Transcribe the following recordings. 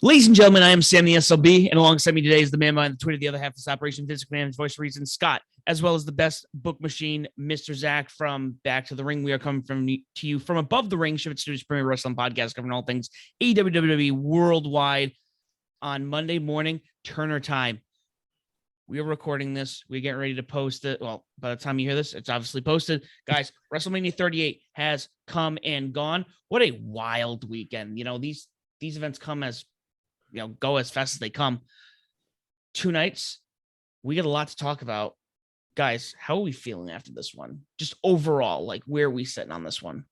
Ladies and gentlemen, I am Sam the SLB, and alongside me today is the man behind the Twitter, the other half of this operation, Physical Man's voice of reason, Scott, as well as the best book machine, Mr. Zach from Back to the Ring. We are coming to you from above the ring, Ship It Studios Premier Wrestling Podcast, covering all things AEW, WWE worldwide on Monday morning, Turner time. We are recording this. We're getting ready to post it. Well, by the time you hear this, it's obviously posted. Guys, WrestleMania 38 has come and gone. What a wild weekend. You know, these events come as go as fast as they come. 2 nights, we got a lot to talk about. Guys, how are we feeling after this one? Just overall, like where are we sitting on this one?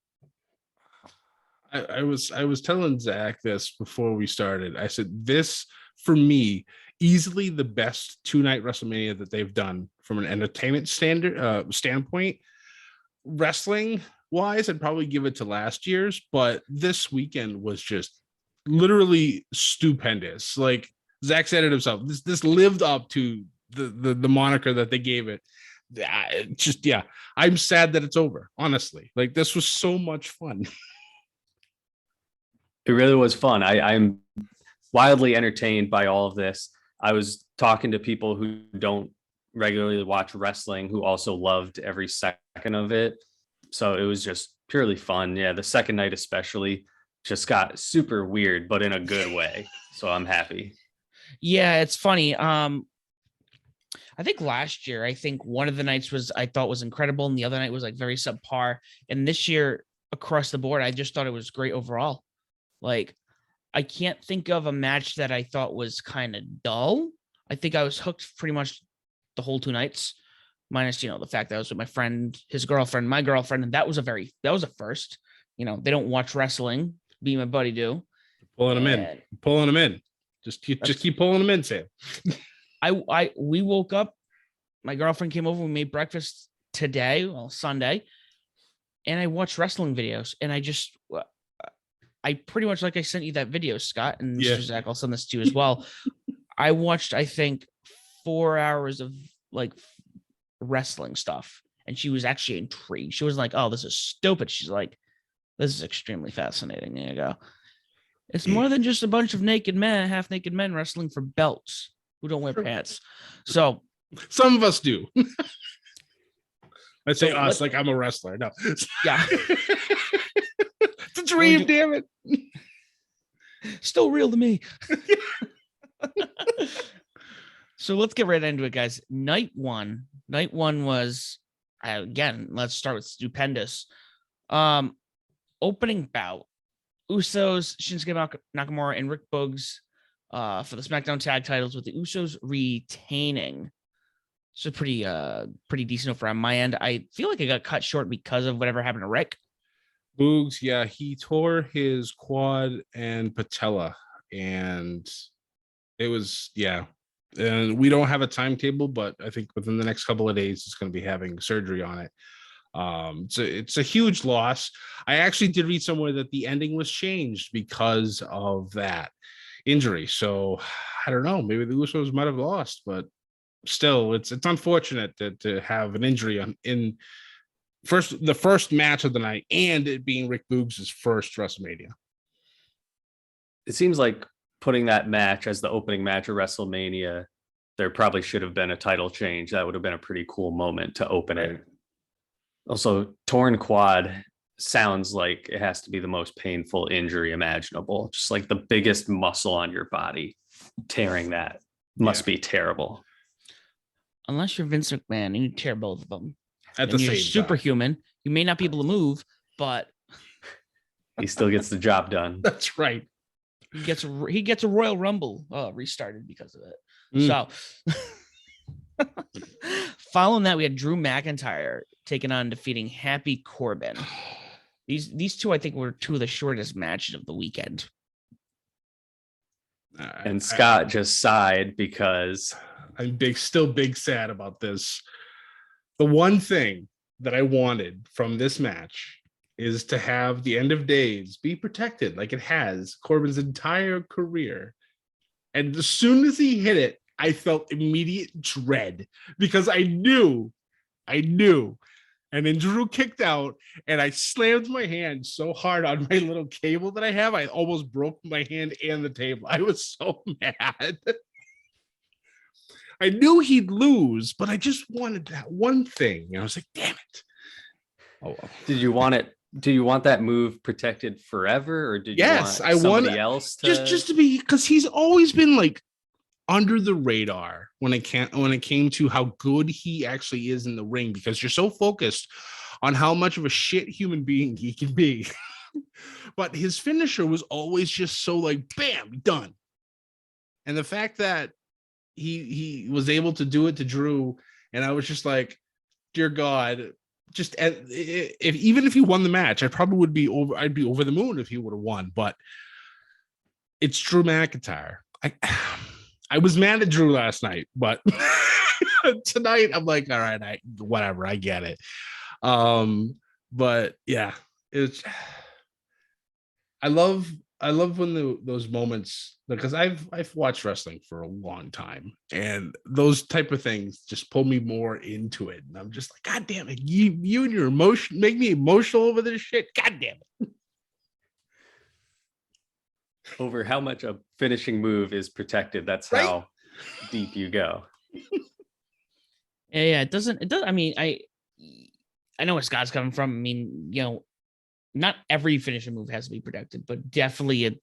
I was telling Zach this before we started. I said this for me, easily the best 2-night WrestleMania that they've done from an entertainment standpoint. Wrestling wise, I'd probably give it to last year's, but this weekend was just literally stupendous. Like Zach said it himself, this lived up to the moniker that they gave it. I'm sad that it's over, honestly. Like, this was so much fun. It really was fun. I'm wildly entertained by all of this. I was talking to people who don't regularly watch wrestling who also loved every second of it, so it was just purely fun. Yeah, the second night especially just got super weird, but in a good way. So I'm happy. Yeah, it's funny. I think last year, one of the nights I thought was incredible, and the other night was like very subpar. And this year, across the board, I just thought it was great overall. Like, I can't think of a match that I thought was kind of dull. I think I was hooked pretty much the whole 2 nights, minus the fact that I was with my friend, his girlfriend, my girlfriend, and that was a first. They don't watch wrestling. Me and my buddy do. Pulling them in. Just keep pulling them in, Sam. We woke up. My girlfriend came over. We made breakfast today, Sunday, and I watched wrestling videos. And I pretty much, like I sent you that video, Scott, and Mr. Zach, I'll send this to you as well. I watched, I think, 4 hours of like wrestling stuff, and she was actually intrigued. She wasn't like, "Oh, this is stupid." She's like, "This is extremely fascinating." There you go. It's more than just a bunch of half naked men wrestling for belts who don't wear pants. So some of us do. I say us like I'm a wrestler. No. Yeah. It's a dream, damn it. Still real to me. So let's get right into it, guys. Night one was, again, let's start with stupendous. Opening bout, Usos, Shinsuke Nakamura, and Rick Boogs for the SmackDown tag titles, with the Usos retaining. So pretty decent for on my end. I feel like I got cut short because of whatever happened to Rick. Boogs, yeah, he tore his quad and patella, and it was, and we don't have a timetable, but I think within the next couple of days it's going to be having surgery on it. So it's a huge loss. I actually did read somewhere that the ending was changed because of that injury. So I don't know, maybe the Usos might have lost, but still, it's unfortunate to have an injury in the first match of the night, and it being Rick Boogs' first WrestleMania. It seems like putting that match as the opening match of WrestleMania, there probably should have been a title change. That would have been a pretty cool moment to open it. Also, torn quad sounds like it has to be the most painful injury imaginable. Just like the biggest muscle on your body, tearing that must be terrible. Unless you're Vince McMahon and you tear both of them. At the same time. Superhuman. You may not be able to move, but he still gets the job done. That's right. He gets a Royal Rumble restarted because of it. So following that, we had Drew McIntyre taking on defeating Happy Corbin. These two, I think, were 2 of the shortest matches of the weekend. And Scott just sighed because I'm still big sad about this. The one thing that I wanted from this match is to have the end of days be protected like it has Corbin's entire career. And as soon as he hit it, I felt immediate dread because I knew And then Drew kicked out, and I slammed my hand so hard on my little cable that I have, I almost broke my hand and the table. I was so mad. I knew he'd lose, but I just wanted that one thing. And I was like, damn it. Oh, well. Did you want it? Do you want that move protected forever, or did you Yes, want I somebody want else to just to be, because he's always been like under the radar when it came to how good he actually is in the ring, because you're so focused on how much of a shit human being he can be. But his finisher was always just so like, bam, done. And the fact that he was able to do it to Drew, and I was just like, dear God, just if even if he won the match, I'd be over the moon if he would have won. But it's Drew McIntyre. I was mad at Drew last night, but tonight I'm like, all right, whatever, I get it. But yeah, it's I love when those moments, because I've watched wrestling for a long time, and those type of things just pull me more into it. And I'm just like, God damn it, you and your emotion make me emotional over this shit. God damn it. over how much a finishing move is protected? That's Right? how deep you go. Yeah, it does. I mean, I know where Scott's coming from. I mean, not every finishing move has to be protected, but definitely,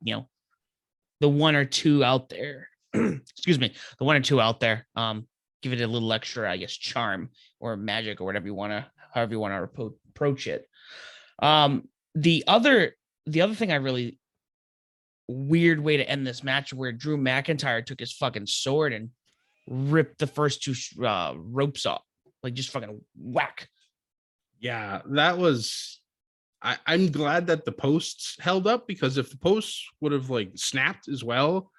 the one or two out there. Excuse me, the one or two out there. Give it a little extra, I guess, charm or magic or whatever however you want to approach it. The other thing I really weird way to end this match, where Drew McIntyre took his fucking sword and ripped the first two ropes off, like just fucking whack. Yeah, that was. I'm glad that the posts held up, because if the posts would have like snapped as well,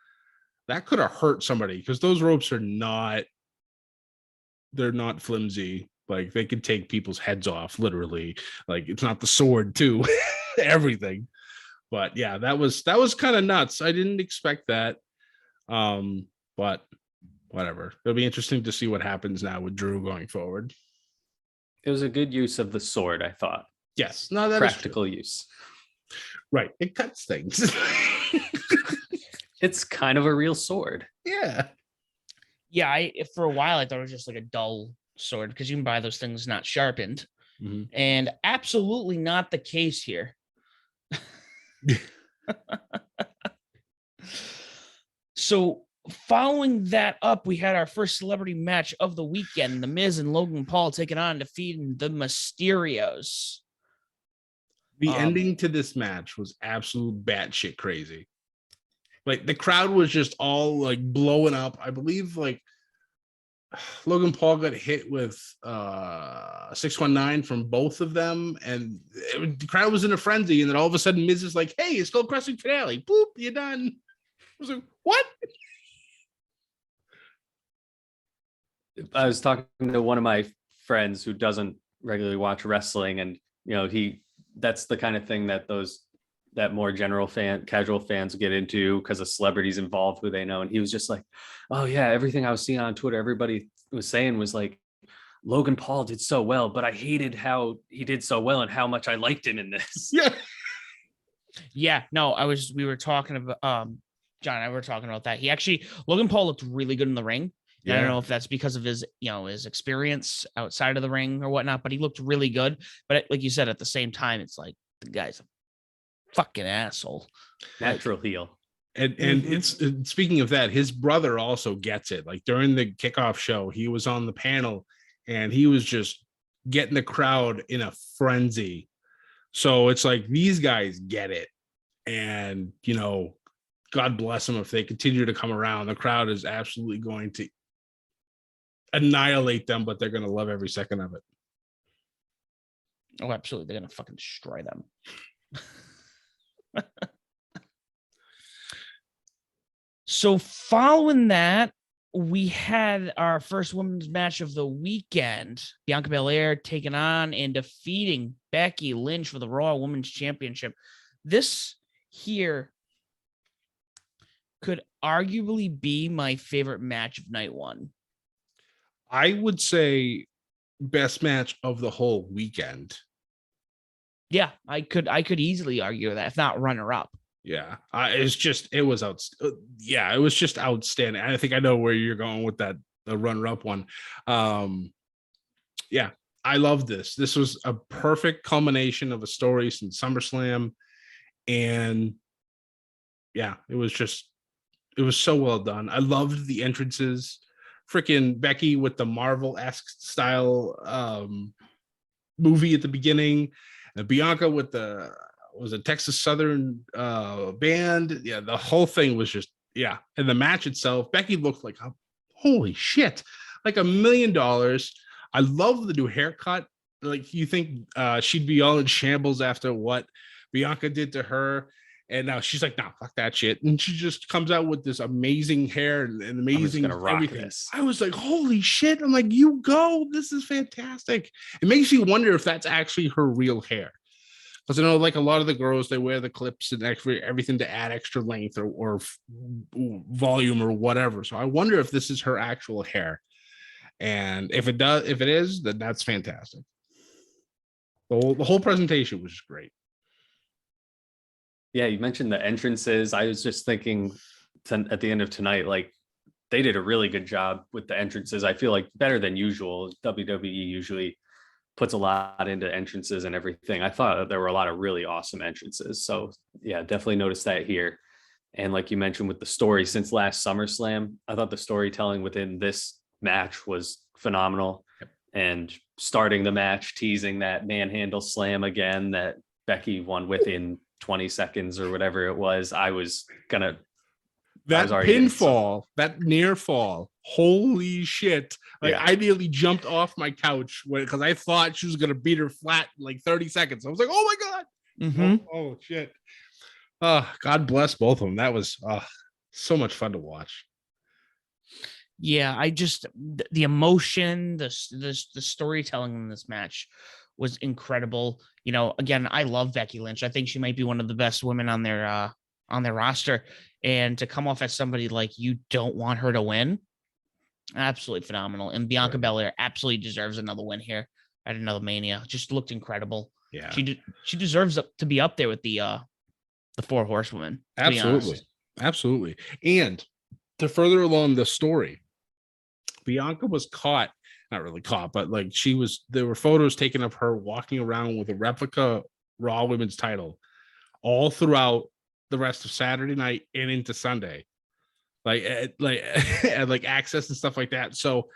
that could have hurt somebody, because those ropes are they're not flimsy. Like, they could take people's heads off, literally. Like, it's not the sword too, everything. But yeah, that was kind of nuts. I didn't expect that. But whatever. It'll be interesting to see what happens now with Drew going forward. It was a good use of the sword, I thought. Yes, no, that practical use. Right, it cuts things. It's kind of a real sword. Yeah. Yeah, for a while I thought it was just like a dull sword, because you can buy those things not sharpened, and absolutely not the case here. So following that up, we had our first celebrity match of the weekend: The Miz and Logan Paul taking on, defeating the Mysterios. The ending to this match was absolute batshit crazy. Like, the crowd was just all like blowing up. I believe like Logan Paul got hit with 619 from both of them, and the crowd was in a frenzy. And then all of a sudden, Miz is like, "Hey, it's called Crescent Finale. Boop, you're done." I was like, "What?" I was talking to one of my friends who doesn't regularly watch wrestling, and that's the kind of thing that more casual fans get into, because of celebrities involved who they know. And he was just like, oh yeah, everything I was seeing on Twitter, everybody was saying was like, Logan Paul did so well, but I hated how he did so well and how much I liked him in this. Yeah, no, we were talking about, John and I were talking about that. Logan Paul looked really good in the ring. Yeah. I don't know if that's because of his experience outside of the ring or whatnot, but he looked really good. But like you said, at the same time, it's like, the guy's a fucking asshole. Natural heel. And it's speaking of that, his brother also gets it. Like, during the kickoff show, he was on the panel and he was just getting the crowd in a frenzy. So it's like, these guys get it. And, God bless them if they continue to come around. The crowd is absolutely going to annihilate them, but they're going to love every second of it. Oh, absolutely. They're going to fucking destroy them. So following that, we had our first women's match of the weekend. Bianca Belaire taking on and defeating Becky Lynch for the Raw Women's Championship. This here could arguably be my favorite match of night one. I would say best match of the whole weekend. Yeah, I could easily argue that, if not runner up. Yeah, it was just outstanding. I think I know where you're going with that, the runner up one. Yeah, I love this. This was a perfect culmination of a story since SummerSlam, and yeah, it was so well done. I loved the entrances. Freaking Becky with the Marvel-esque style movie at the beginning, and Bianca with the Texas Southern band. Yeah, the whole thing was just, yeah. And the match itself, Becky looked like holy shit, like $1 million. I love the new haircut. Like, you think she'd be all in shambles after what Bianca did to her, and now she's like, "Nah, fuck that shit," and she just comes out with this amazing hair and amazing everything. I was like, "Holy shit!" I'm like, "You go! This is fantastic." It makes you wonder if that's actually her real hair, because I know, like, a lot of the girls, they wear the clips and everything to add extra length or volume or whatever. So I wonder if this is her actual hair, and if it is, then that's fantastic. The whole presentation was just great. Yeah, you mentioned the entrances. I was just thinking at the end of tonight, like, they did a really good job with the entrances. I feel like better than usual. WWE usually puts a lot into entrances and everything. I thought there were a lot of really awesome entrances. So yeah, definitely noticed that here. And like you mentioned with the story, since last SummerSlam, I thought the storytelling within this match was phenomenal. Yep. And starting the match, teasing that manhandle slam again that Becky won within 20 seconds or whatever it was. That pinfall, that near fall, holy shit. Like, yeah. I nearly jumped off my couch because I thought she was going to beat her flat in like 30 seconds. I was like, oh my God. Mm-hmm. Oh, shit. God bless both of them. That was so much fun to watch. Yeah, the emotion, the storytelling in this match was incredible. You know, again, I love Becky Lynch. I think she might be one of the best women on their roster. And to come off as somebody like you don't want her to win, absolutely phenomenal. And Bianca Belaire absolutely deserves another win here at another Mania. Just looked incredible. Yeah, she deserves to be up there with the 4 horsewomen. Absolutely. And to further along the story, Bianca was caught. Not really caught, but like, there were photos taken of her walking around with a replica Raw Women's title all throughout the rest of Saturday night and into Sunday, like access and stuff like that. So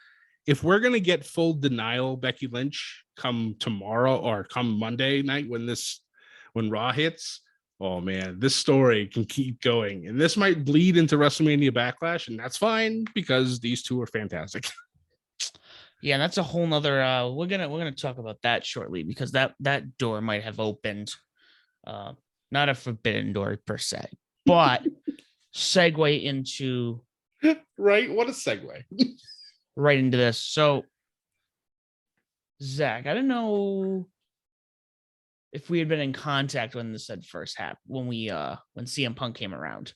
if we're going to get full denial Becky Lynch come tomorrow or come Monday night when Raw hits, oh man, this story can keep going, and this might bleed into WrestleMania Backlash, and that's fine because these two are fantastic. Yeah, that's a whole nother. We're gonna talk about that shortly, because that door might have opened. Not a forbidden door per se, but segue into right. What a segue right into this. So, Zach, I don't know if we had been in contact when this had first happened, when CM Punk came around,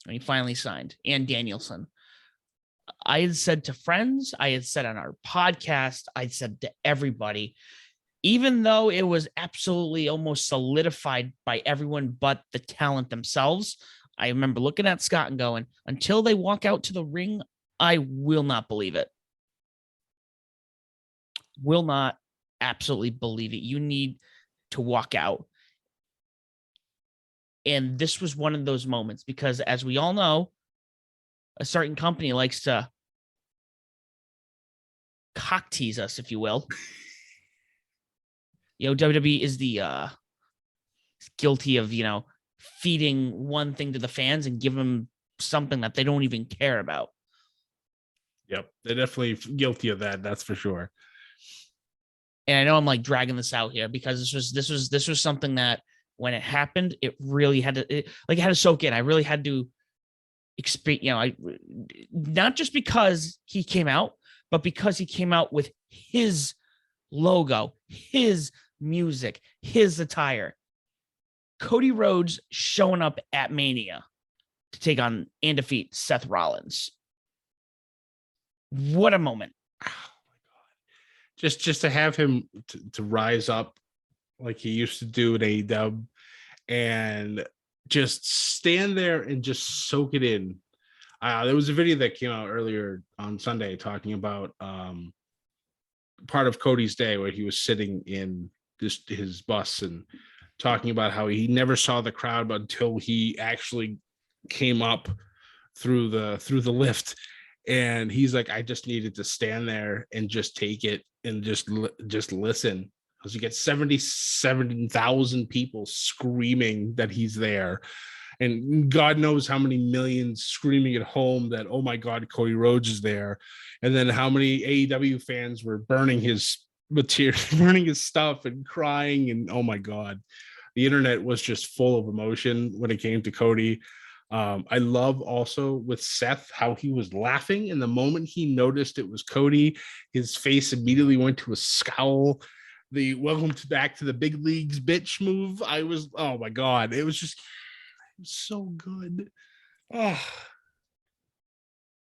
when he finally signed, and Danielson. I had said to friends, I had said on our podcast, I said to everybody, even though it was absolutely almost solidified by everyone but the talent themselves, I remember looking at Scott and going, until they walk out to the ring, I will not believe it. Will not absolutely believe it. You need to walk out. And this was one of those moments, because as we all know, a certain company likes to cock tease us, if you will. You know, WWE is guilty of, feeding one thing to the fans and give them something that they don't even care about. Yep, they're definitely guilty of that. That's for sure. And I know I'm like dragging this out here, because this was something that when it happened, it really had to soak in. I really had to experience, not just because he came out, but because he came out with his logo, his music, his attire. Cody Rhodes showing up at Mania to take on and defeat Seth Rollins. What a moment. Oh my God. just to have him to rise up like he used to do at AEW and just stand there and just soak it in. There was a video that came out earlier on Sunday talking about part of Cody's day where he was sitting in his bus and talking about how he never saw the crowd until he actually came up through the lift, and he's like, I just needed to stand there and just take it and just listen, because you get 77,000 people screaming that he's there, and God knows how many millions screaming at home that, oh my God, Cody Rhodes is there, and then how many AEW fans were burning his material, burning his stuff and crying, and oh my God, the internet was just full of emotion when it came to Cody. I love also with Seth how he was laughing, and the moment he noticed it was Cody, his face immediately went to a scowl. The welcome back to the big leagues bitch move, oh my God, it was so good. Oh.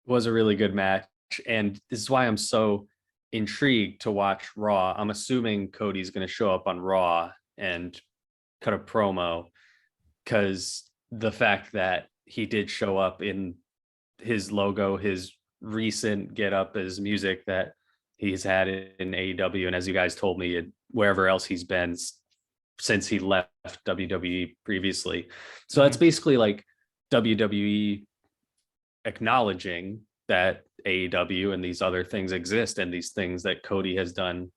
It was a really good match, and this is why I'm so intrigued to watch Raw. I'm assuming Cody's going to show up on Raw and cut a promo, because the fact that he did show up in his logo, his recent get up, his music that he's had in AEW, and as you guys told me, wherever else he's been since he left WWE previously. So that's basically like WWE acknowledging that AEW and these other things exist, and these things that Cody has done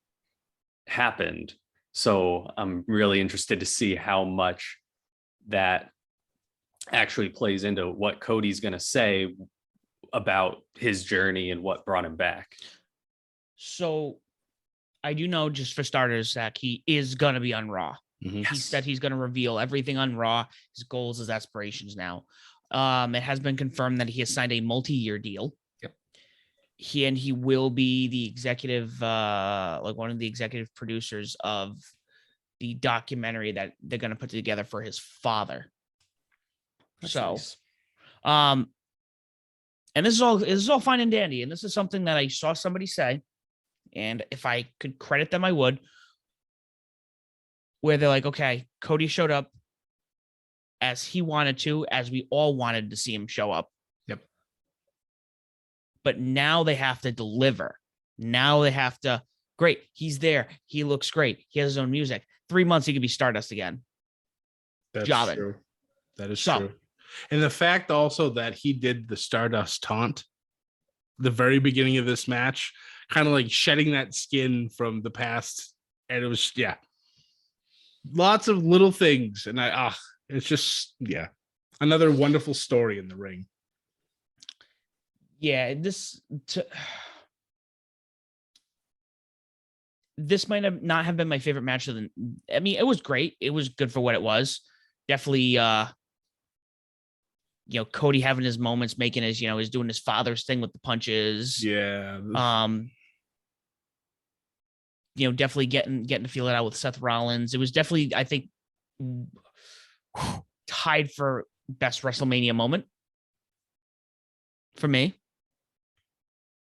happened. So I'm really interested to see how much that actually plays into what Cody's going to say about his journey and what brought him back. So I do know, just for starters, Zach, he is going to be on Raw. Mm-hmm. He said he's going to reveal everything on Raw, his goals, his aspirations now. It has been confirmed that he has signed a multi-year deal. Yep. He will be the executive, like one of the executive producers of the documentary that they're going to put together for his father. That's so, nice. And this is all fine and dandy. And this is something that I saw somebody say, and if I could credit them, I would, where they're like, okay, Cody showed up as he wanted to, as we all wanted to see him show up. Yep. But now they have to deliver. Now they have to, great, he's there. He looks great. He has his own music. 3 months, he could be Stardust again. That's Jobbing. true. That is true. And the fact also that he did the Stardust taunt the very beginning of this match, kind of like shedding that skin from the past. And it was, lots of little things. And it's just, another wonderful story in the ring. Yeah, this might have not have been my favorite match of the. I mean, it was great. It was good for what it was. Definitely, Cody having his moments, making his, he's doing his father's thing with the punches. Yeah. Definitely getting to feel it out with Seth Rollins. It was definitely, I think, tied for best WrestleMania moment for me.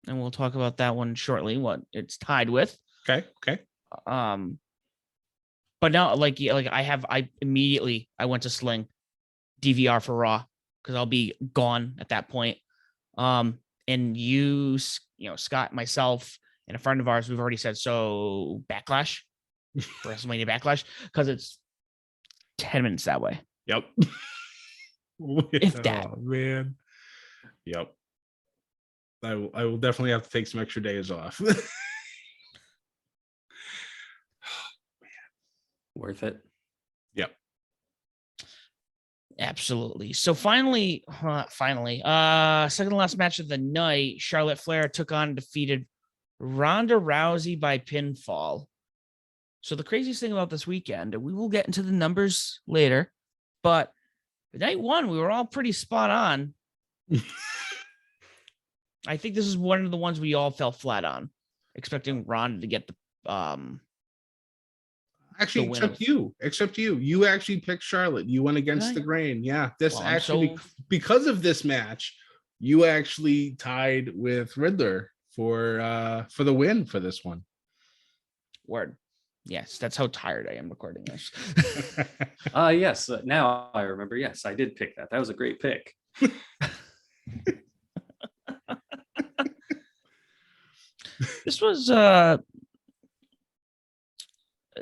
And we'll talk about that one shortly, what it's tied with. Okay. But now, I immediately went to Sling DVR for Raw, because I'll be gone at that point. And you, Scott, myself, and a friend of ours, we've already said, so Backlash, WrestleMania Backlash, because it's 10 minutes that way. Yep. If that. Oh, man. Yep. I will definitely have to take some extra days off. Worth it. Yep. Absolutely. So finally, second to last match of the night, Charlotte Flair took on and defeated Ronda Rousey by pinfall. So the craziest thing about this weekend, and we will get into the numbers later, but night one, we were all pretty spot on. I think this is one of the ones we all fell flat on, expecting Ronda to get the actually, except you. You actually picked Charlotte. You went against the grain. Yeah, because of this match, you actually tied with Riddler for the win for this one. Word. Yes, that's how tired I am recording this. Yes. Now I remember. Yes, I did pick that. That was a great pick. This was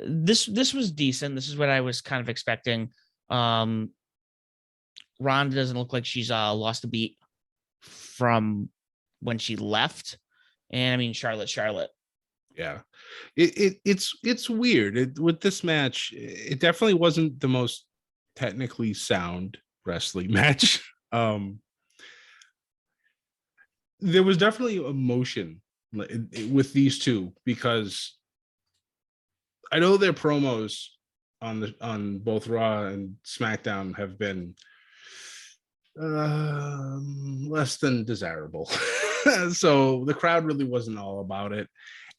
this was decent. This is what I was kind of expecting. Ronda doesn't look like she's lost a beat from when she left. And I mean, Charlotte. Yeah, it's weird with this match. It definitely wasn't the most technically sound wrestling match. There was definitely emotion with these two, because I know their promos on both Raw and SmackDown have been less than desirable. So the crowd really wasn't all about it,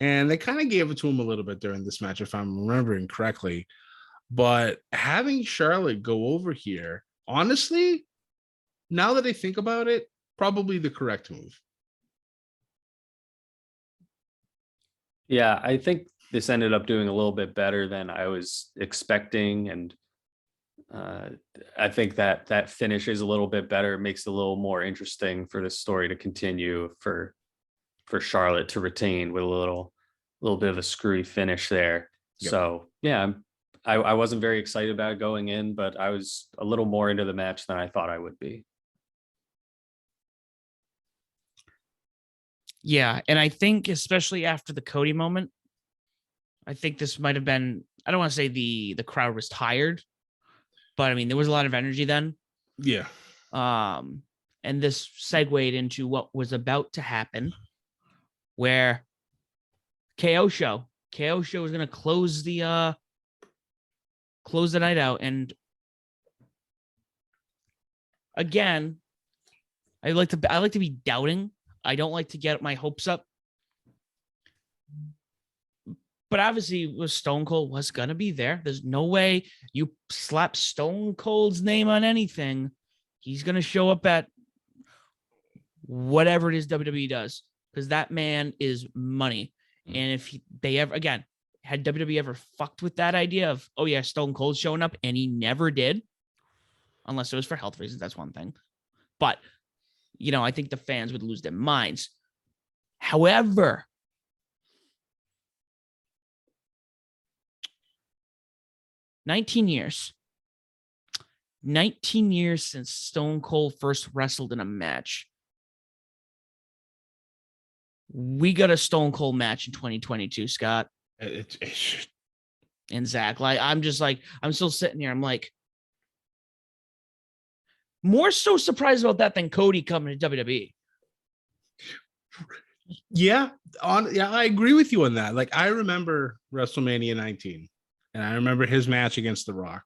and they kind of gave it to him a little bit during this match, if I'm remembering correctly. But having Charlotte go over here, honestly, now that I think about it, probably the correct move. Yeah, I think this ended up doing a little bit better than I was expecting, and I think that finish is a little bit better. It makes it a little more interesting for the story to continue, for Charlotte to retain with a little bit of a screwy finish there. Yep. So yeah, I wasn't very excited about it going in, but I was a little more into the match than I thought I would be. Yeah, and I think especially after the Cody moment, I think this might have been, I don't want to say the crowd was tired, but I mean, there was a lot of energy then. Yeah. And this segued into what was about to happen, where KO show was going to close the night out. And again, I like to be doubting. I don't like to get my hopes up. But obviously, Stone Cold was going to be there. There's no way you slap Stone Cold's name on anything. He's going to show up at whatever it is WWE does, because that man is money. And if they ever, again, had WWE ever fucked with that idea of, oh yeah, Stone Cold showing up, and he never did, unless it was for health reasons, that's one thing. But, you know, I think the fans would lose their minds. However, $19 years since Stone Cold first wrestled in a match. We got a Stone Cold match in 2022, Scott. And Zach. Like, I'm still sitting here. I'm like, more so surprised about that than Cody coming to WWE. Yeah, I agree with you on that. Like, I remember WrestleMania 19, and I remember his match against The Rock,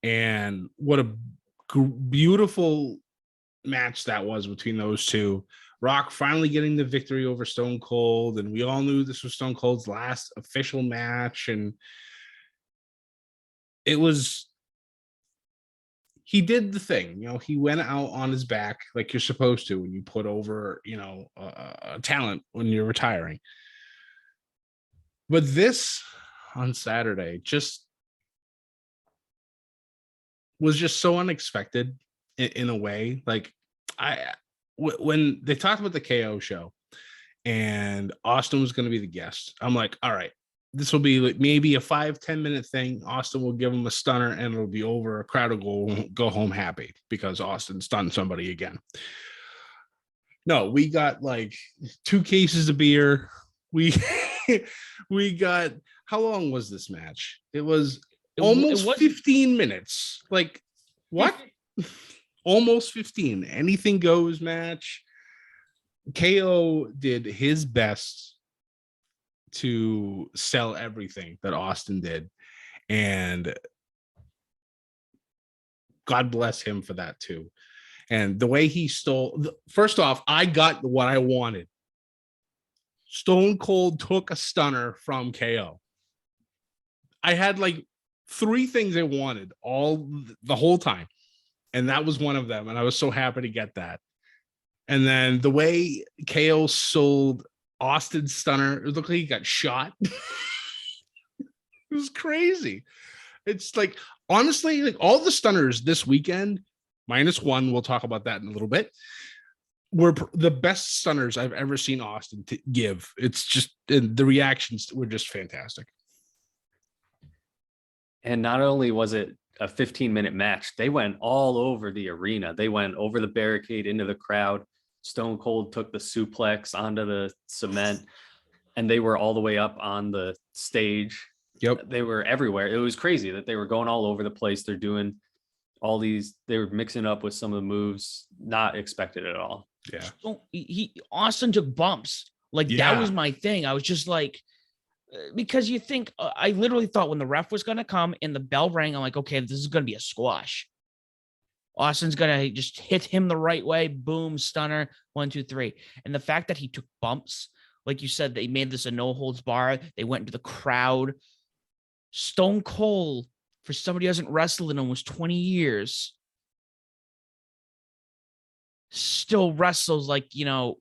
and what a beautiful match that was between those two. Rock finally getting the victory over Stone Cold, and we all knew this was Stone Cold's last official match, and he did the thing, you know, he went out on his back like you're supposed to when you put over, you know, a talent when you're retiring. But this on Saturday just was just so unexpected in a way. Like, when they talked about the KO show and Austin was going to be the guest, I'm like, all right, this will be like maybe a 5-10 minute thing. Austin will give him a stunner and it'll be over. A crowd will go home happy because Austin stunned somebody again. No, we got like 2 cases of beer. We got, how long was this match? It was almost 15 minutes. Like, what? Almost 15. Anything goes match. KO did his best to sell everything that Austin did, and God bless him for that too. And the way he stole, first off, I got what I wanted. Stone Cold took a stunner from KO. I had like 3 things I wanted the whole time, and that was one of them, and I was so happy to get that. And then the way KO sold Austin's stunner, it looked like he got shot. It was crazy. It's like, honestly, like all the stunners this weekend, minus one, we'll talk about that in a little bit, were the best stunners I've ever seen Austin give. It's just, the reactions were just fantastic. And not only was it a 15-minute match, they went all over the arena. They went over the barricade into the crowd. Stone Cold took the suplex onto the cement, and they were all the way up on the stage. Yep. They were everywhere. It was crazy that they were going all over the place. They're doing all these, they were mixing up with some of the moves, not expected at all. Yeah. Austin took bumps. Like that was my thing. I was just like, because you think, I literally thought when the ref was going to come and the bell rang, I'm like, okay, this is going to be a squash. Austin's going to just hit him the right way. Boom, stunner, 1, 2, 3. And the fact that he took bumps, like you said, they made this a no holds bar. They went into the crowd. Stone Cold, for somebody who hasn't wrestled in almost 20 years, still wrestles like, you know,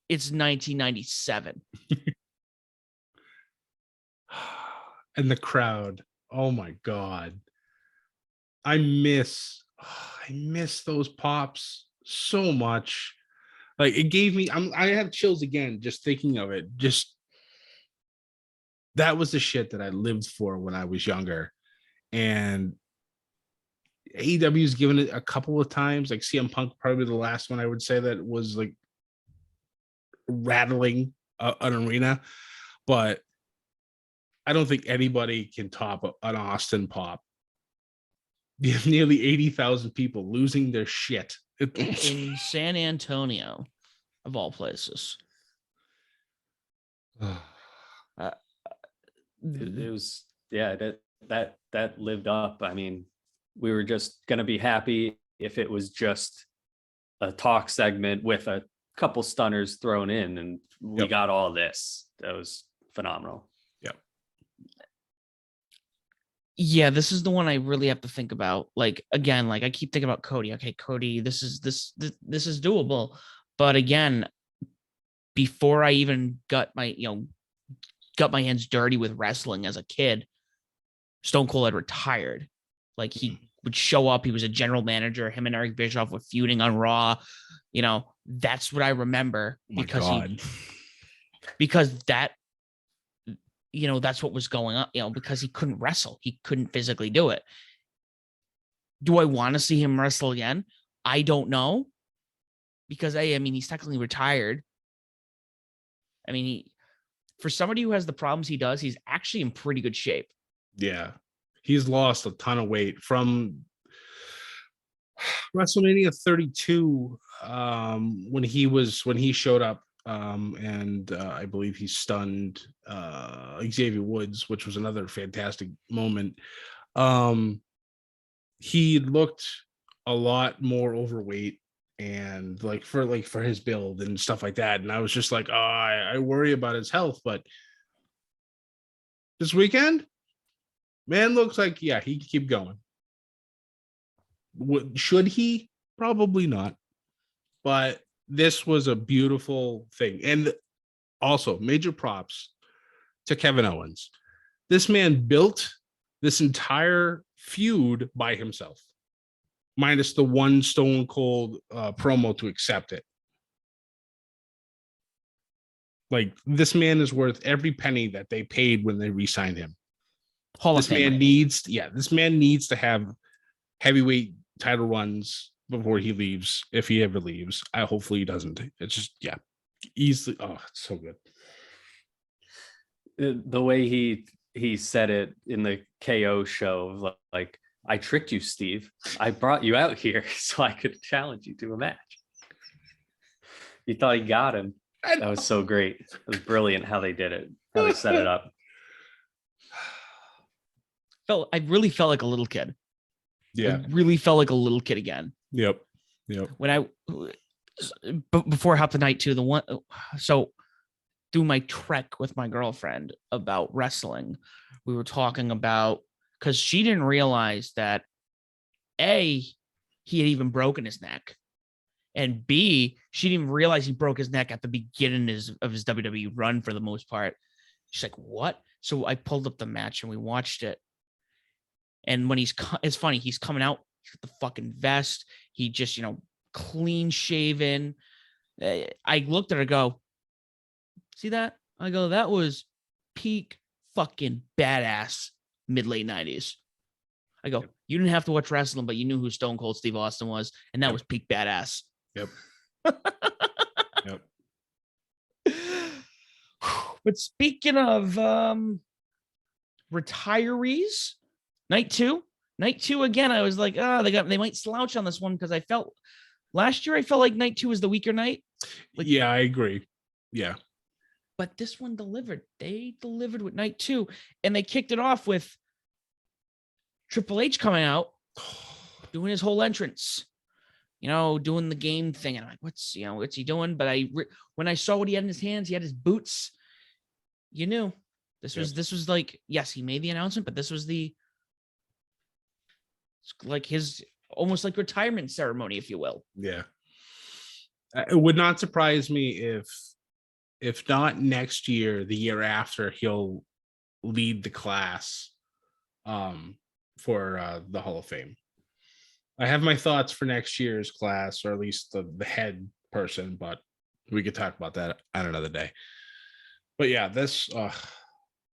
it's 1997. And the crowd, oh my God. I miss those pops so much. Like it gave me, I have chills again just thinking of it. Just that was the shit that I lived for when I was younger. And AEW's given it a couple of times, like CM Punk, probably the last one I would say that was like rattling an arena, but I don't think anybody can top an Austin pop. You have nearly 80,000 people losing their shit in San Antonio, of all places. It was, yeah, that lived up. I mean, we were just gonna be happy if it was just a talk segment with a couple stunners thrown in, and we got all this. That was phenomenal. Yeah, this is the one I really have to think about. Like again, like I keep thinking about Cody. Okay, Cody, this is doable. But again, before I even got my hands dirty with wrestling as a kid, Stone Cold had retired. Like he would show up. He was a general manager. Him and Eric Bischoff were feuding on Raw. You know, that's what I remember because that. You know, that's what was going on, you know, because he couldn't wrestle. He couldn't physically do it. Do I want to see him wrestle again? I don't know. Because I mean, he's technically retired. I mean, for somebody who has the problems he does, he's actually in pretty good shape. Yeah. He's lost a ton of weight from WrestleMania 32, when he showed up. And I believe he stunned Xavier Woods, which was another fantastic moment. He looked a lot more overweight and for his build and stuff like that. And I was just like, oh, I worry about his health. But this weekend, man, looks like, yeah, he can keep going. Should he? Probably not. But this was a beautiful thing. And also major props to Kevin Owens. This man built this entire feud by himself, minus the one Stone Cold promo to accept it. Like this man is worth every penny that they paid when they re-signed him. This man needs to have heavyweight title runs before he leaves, if he ever leaves. Hopefully he doesn't. It's just, yeah, easily. Oh, it's so good. The way he said it in the KO show, like, I tricked you, Steve. I brought you out here so I could challenge you to a match. He thought he got him. That was so great. It was brilliant how they did it, how they set it up. I really felt like a little kid. Yeah. I really felt like a little kid again. Yep. When before half the night too, through my trek with my girlfriend about wrestling, we were talking about, because she didn't realize that A, he had even broken his neck, and B, she didn't even realize he broke his neck at the beginning of his WWE run for the most part. She's like, what? So I pulled up the match and we watched it. And when it's funny, he's coming out with the fucking vest. He just, clean shaven. I looked at her, go, see that? I go, that was peak fucking badass mid-late 90s. I go, you didn't have to watch wrestling, but you knew who Stone Cold Steve Austin was, and that was peak badass. Yep. Yep. But speaking of retirees, night two again, I was like, they might slouch on this one because last year I felt like night two was the weaker night. Yeah, I agree. Yeah. But this one delivered. They delivered with night two, and they kicked it off with Triple H coming out, doing his whole entrance, doing the game thing. And I'm like, what's he doing? But when I saw what he had in his hands, he had his boots. You knew this was like, yes, he made the announcement, but this was like his almost like retirement ceremony, if you will. Yeah. It would not surprise me if not next year, the year after, he'll lead the class for the Hall of Fame. I have my thoughts for next year's class, or at least the head person, but we could talk about that on another day. But yeah, this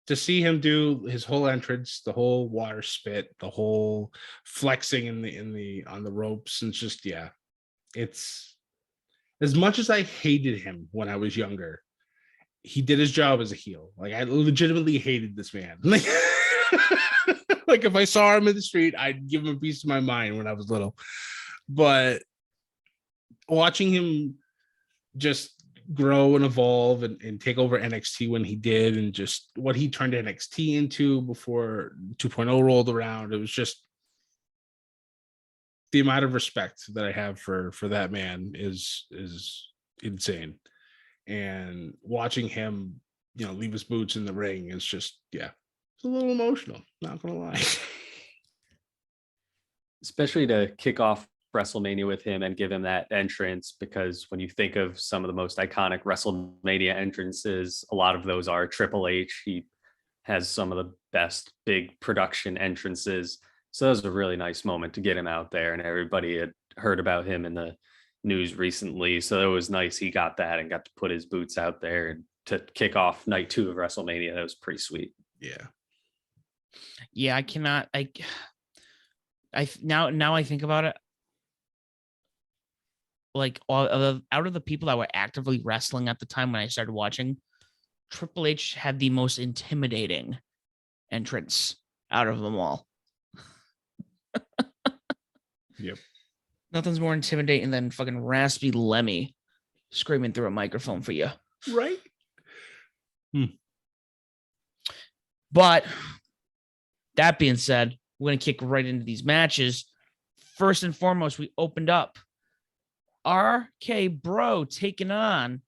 to see him do his whole entrance, the whole water spit, the whole flexing on the ropes, and just it's as much as I hated him when I was younger, he did his job as a heel. Like, I legitimately hated this man. Like if I saw him in the street, I'd give him a piece of my mind when I was little. But watching him just grow and evolve and take over NXT when he did, and just what he turned NXT into before 2.0 rolled around, it was just the amount of respect that I have for that man is insane. And watching him, leave his boots in the ring is just, it's a little emotional, not gonna lie. Especially to kick off WrestleMania with him and give him that entrance, because when you think of some of the most iconic WrestleMania entrances, a lot of those are Triple H. He has some of the best big production entrances. So that was a really nice moment to get him out there, and everybody had heard about him in the news recently. So it was nice he got that and got to put his boots out there and to kick off night 2 of WrestleMania. That was pretty sweet. Yeah, I cannot. Now I think about it. Like, out of the people that were actively wrestling at the time when I started watching, Triple H had the most intimidating entrance out of them all. Yep. Nothing's more intimidating than fucking raspy Lemmy screaming through a microphone for you. Right. But that being said, we're going to kick right into these matches. First and foremost, we opened up RK Bro taking on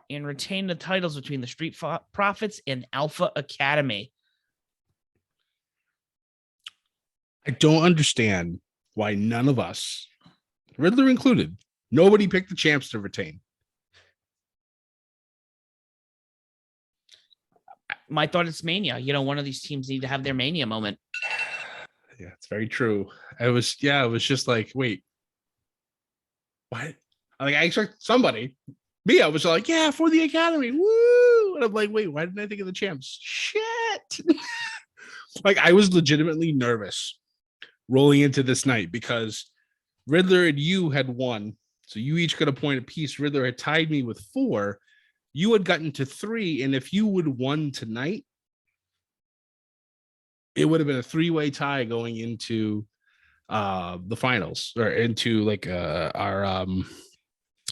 and retaining the titles between the Street Profits and Alpha Academy. I don't understand why none of us, Riddler included, nobody picked the champs to retain. My thought is Mania. One of these teams need to have their Mania moment. Yeah, it's very true. It was just like, wait, what? Like, I expect somebody. Me, I was like, yeah, for the Academy. Woo! And I'm like, wait, why didn't I think of the champs? Shit. Like, I was legitimately nervous rolling into this night because Riddler and you had won. So you each got a point apiece. Riddler had tied me with 4. You had gotten to 3. And if you would have won tonight, it would have been a 3-way tie going into the finals, or into like our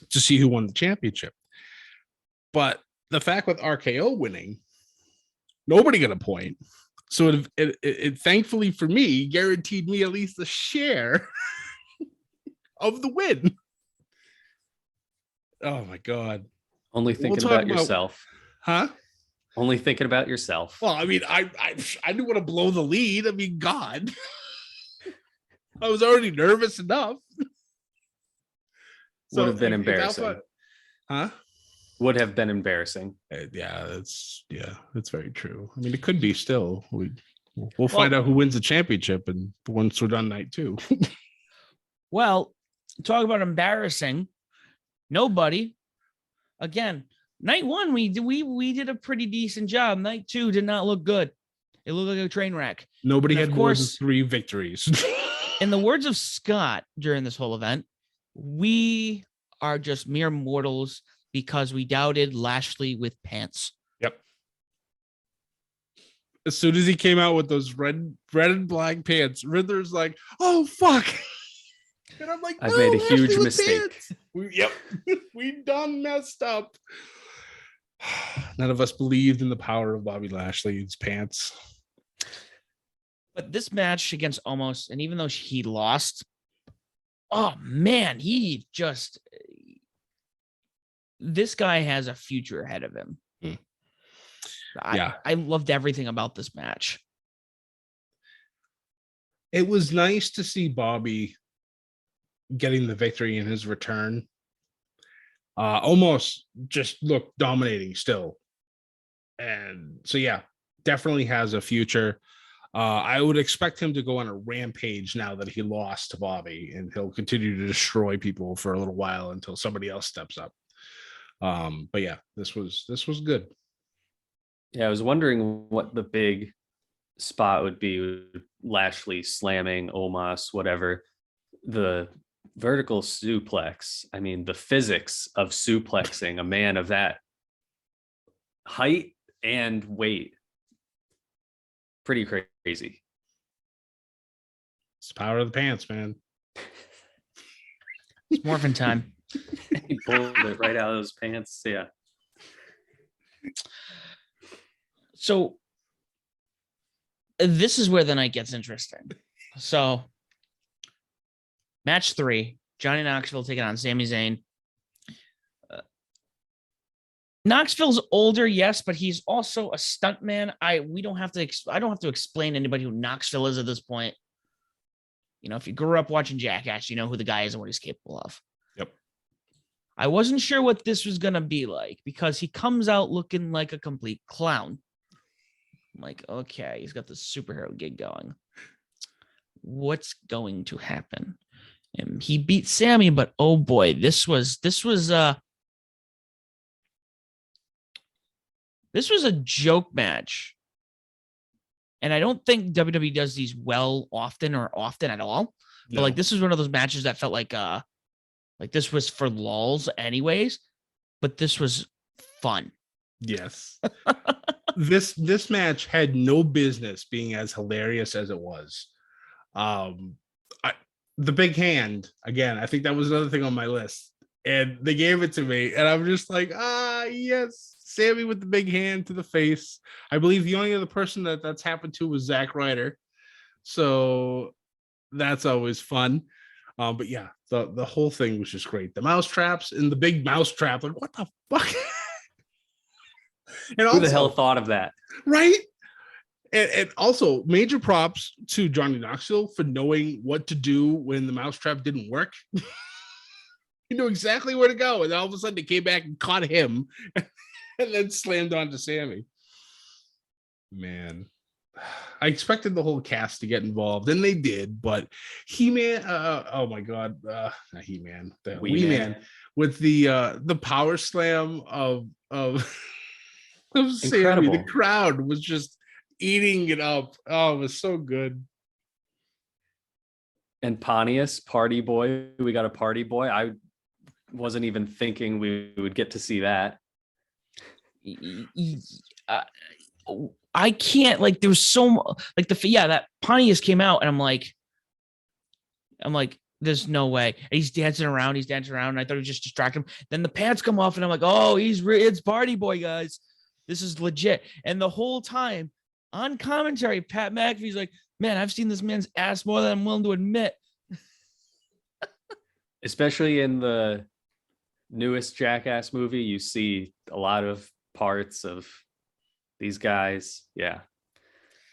to see who won the championship. But the fact with RKO winning, nobody got a point. So it thankfully for me guaranteed me at least a share of the win. Oh my God. Only thinking about yourself. Huh? Only thinking about yourself. Well, I mean, I didn't want to blow the lead. I mean, God. I was already nervous enough. Would have been embarrassing. Huh? Would have been embarrassing. It's very true. I mean, it could be still. We'll find out who wins the championship and once we're done night 2. Well, talk about embarrassing. Nobody. Again, night 1 we did a pretty decent job. Night 2 did not look good. It looked like a train wreck. Nobody had more than 3 victories. In the words of Scott during this whole event, we are just mere mortals because we doubted Lashley with pants. Yep. As soon as he came out with those red and black pants, Riddler's like, "Oh fuck!" And I'm like, "I've made a huge mistake." We done messed up. None of us believed in the power of Bobby Lashley's pants. But this match against Omos, and even though he lost, oh man, this guy has a future ahead of him. I loved everything about this match. It was nice to see Bobby getting the victory in his return. Almost just looked dominating still. And so, yeah, definitely has a future. I would expect him to go on a rampage now that he lost to Bobby, and he'll continue to destroy people for a little while until somebody else steps up. But yeah, this was good. Yeah, I was wondering what the big spot would be with Lashley slamming Omos, whatever. The vertical suplex. I mean, the physics of suplexing a man of that height and weight. Pretty crazy. It's the power of the pants, man. It's morphin' time. He pulled it right out of those pants. Yeah. So this is where the night gets interesting. So match 3, Johnny Knoxville taking on Sami Zayn. Knoxville's older, yes, but he's also a stuntman. I don't have to explain to anybody who Knoxville is at this point. You know, if you grew up watching Jackass, you know who the guy is and what he's capable of. Yep. I wasn't sure what this was going to be like because he comes out looking like a complete clown. I'm like, okay, he's got this superhero gig going. What's going to happen? And he beat Sami, but oh boy, this was a joke match. And I don't think WWE does these well often or often at all. No. But like this is one of those matches that felt like this was for lulz anyways, but this was fun. Yes. This match had no business being as hilarious as it was. The big hand, again, I think that was another thing on my list. And they gave it to me, and I'm just like, yes, Sami with the big hand to the face. I believe the only other person that's happened to was Zack Ryder. So that's always fun. But yeah, the whole thing was just great. The mouse traps and the big mouse trap, like what the fuck? And who the hell thought of that? Right? And also major props to Johnny Knoxville for knowing what to do when the mousetrap didn't work. He knew exactly where to go, and all of a sudden it came back and caught him and then slammed onto Sami. Man, I expected the whole cast to get involved, and they did, but He-Man, oh my God, not He-Man, the Wee-Man with the power slam of Sami. The crowd was just eating it up. Oh, it was so good. And Pontius, party boy. We got a party boy. I wasn't even thinking we would get to see that. I can't, like, there was so like that Pontius came out, and I'm like, there's no way. And he's dancing around, and I thought it was just distracting him. Then the pants come off, and I'm like, oh, it's party boy, guys. This is legit. And the whole time on commentary, Pat McAfee's like, man, I've seen this man's ass more than I'm willing to admit. Especially in the newest Jackass movie, you see a lot of parts of these guys. Yeah.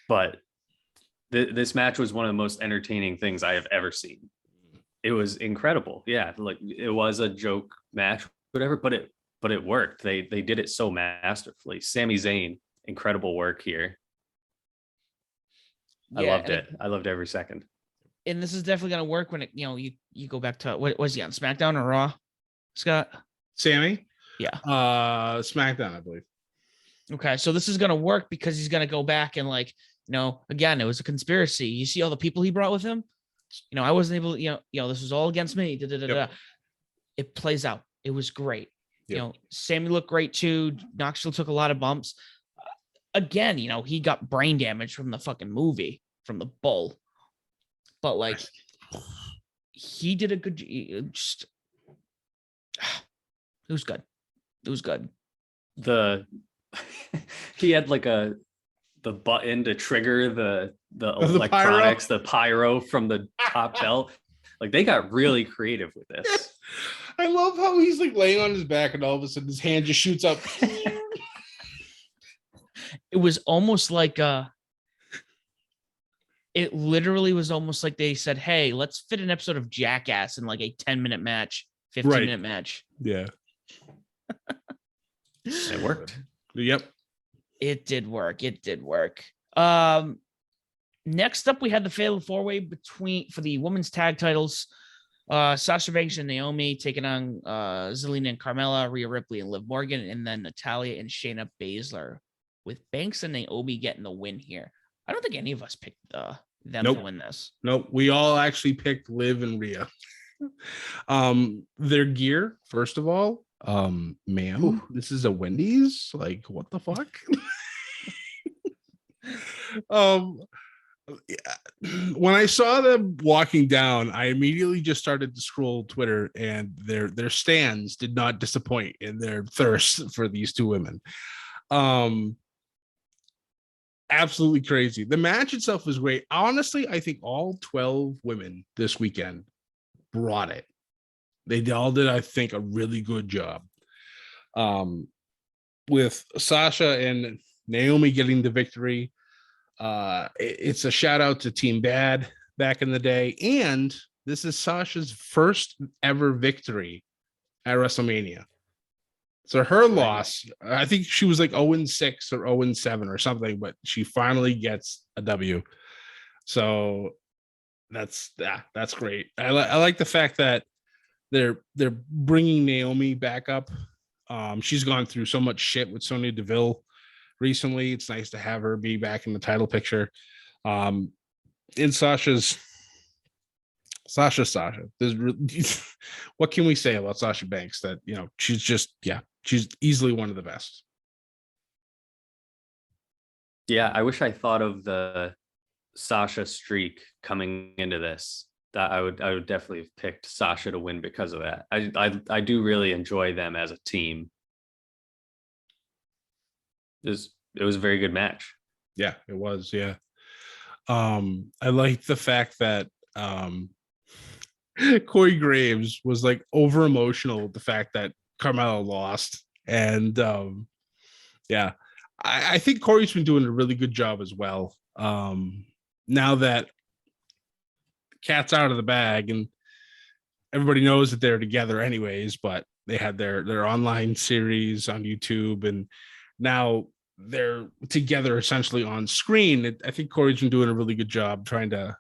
But this match was one of the most entertaining things I have ever seen. It was incredible. Yeah. Like it was a joke match, whatever, but but it worked. They did it so masterfully. Sami Zayn, incredible work here. I loved it. I loved every second. And this is definitely going to work when you go back to what was he on SmackDown or Raw, Scott? Sami? Yeah. SmackDown, I believe. Okay, so this is going to work because he's going to go back and again, it was a conspiracy. You see all the people he brought with him? I wasn't able to, this was all against me. Yep. It plays out. It was great. Yep. Sami looked great too. Knoxville took a lot of bumps. Again, he got brain damage from the fucking movie, from the bull. But he did a good. It was good. It was good. He had the button to trigger the electronics, the pyro from the top belt. They got really creative with this. I love how he's laying on his back and all of a sudden his hand just shoots up. It was almost it literally was almost like they said, hey, let's fit an episode of Jackass in a 10-minute match, 15-minute match. Yeah. It worked. Yep. It did work. Next up, we had the fatal four-way for the women's tag titles. Sasha Banks and Naomi taking on Zelina and Carmella, Rhea Ripley and Liv Morgan, and then Natalya and Shayna Baszler, with Banks and Naomi getting the win here. I don't think any of us picked them to win this. Nope. We all actually picked Liv and Rhea. Their gear, first of all, ma'am, this is a Wendy's. What the fuck? When I saw them walking down, I immediately just started to scroll Twitter, and their stands did not disappoint in their thirst for these two women. Absolutely crazy. The match itself was great. Honestly, I think all 12 women this weekend brought it. They all did, I think, a really good job. With Sasha and Naomi getting the victory. It's a shout out to Team Bad back in the day. And this is Sasha's first ever victory at WrestleMania. So her loss, I think she was 0-6 or 0-7 or something, but she finally gets a W. So that's great. I like the fact that they're bringing Naomi back up. She's gone through so much shit with Sonya Deville recently. It's nice to have her be back in the title picture. In Sasha. There's what can we say about Sasha Banks? That she's easily one of the best. Yeah, I wish I thought of the Sasha streak coming into this. That I would definitely have picked Sasha to win because of that. I do really enjoy them as a team. It was a very good match. Yeah, it was. Yeah. I like the fact that Corey Graves was over emotional with the fact that Carmella lost. And I think Corey's been doing a really good job as well. Now that cat's out of the bag and everybody knows that they're together anyways, but they had their online series on YouTube, and now they're together essentially on screen. I think Corey's been doing a really good job trying to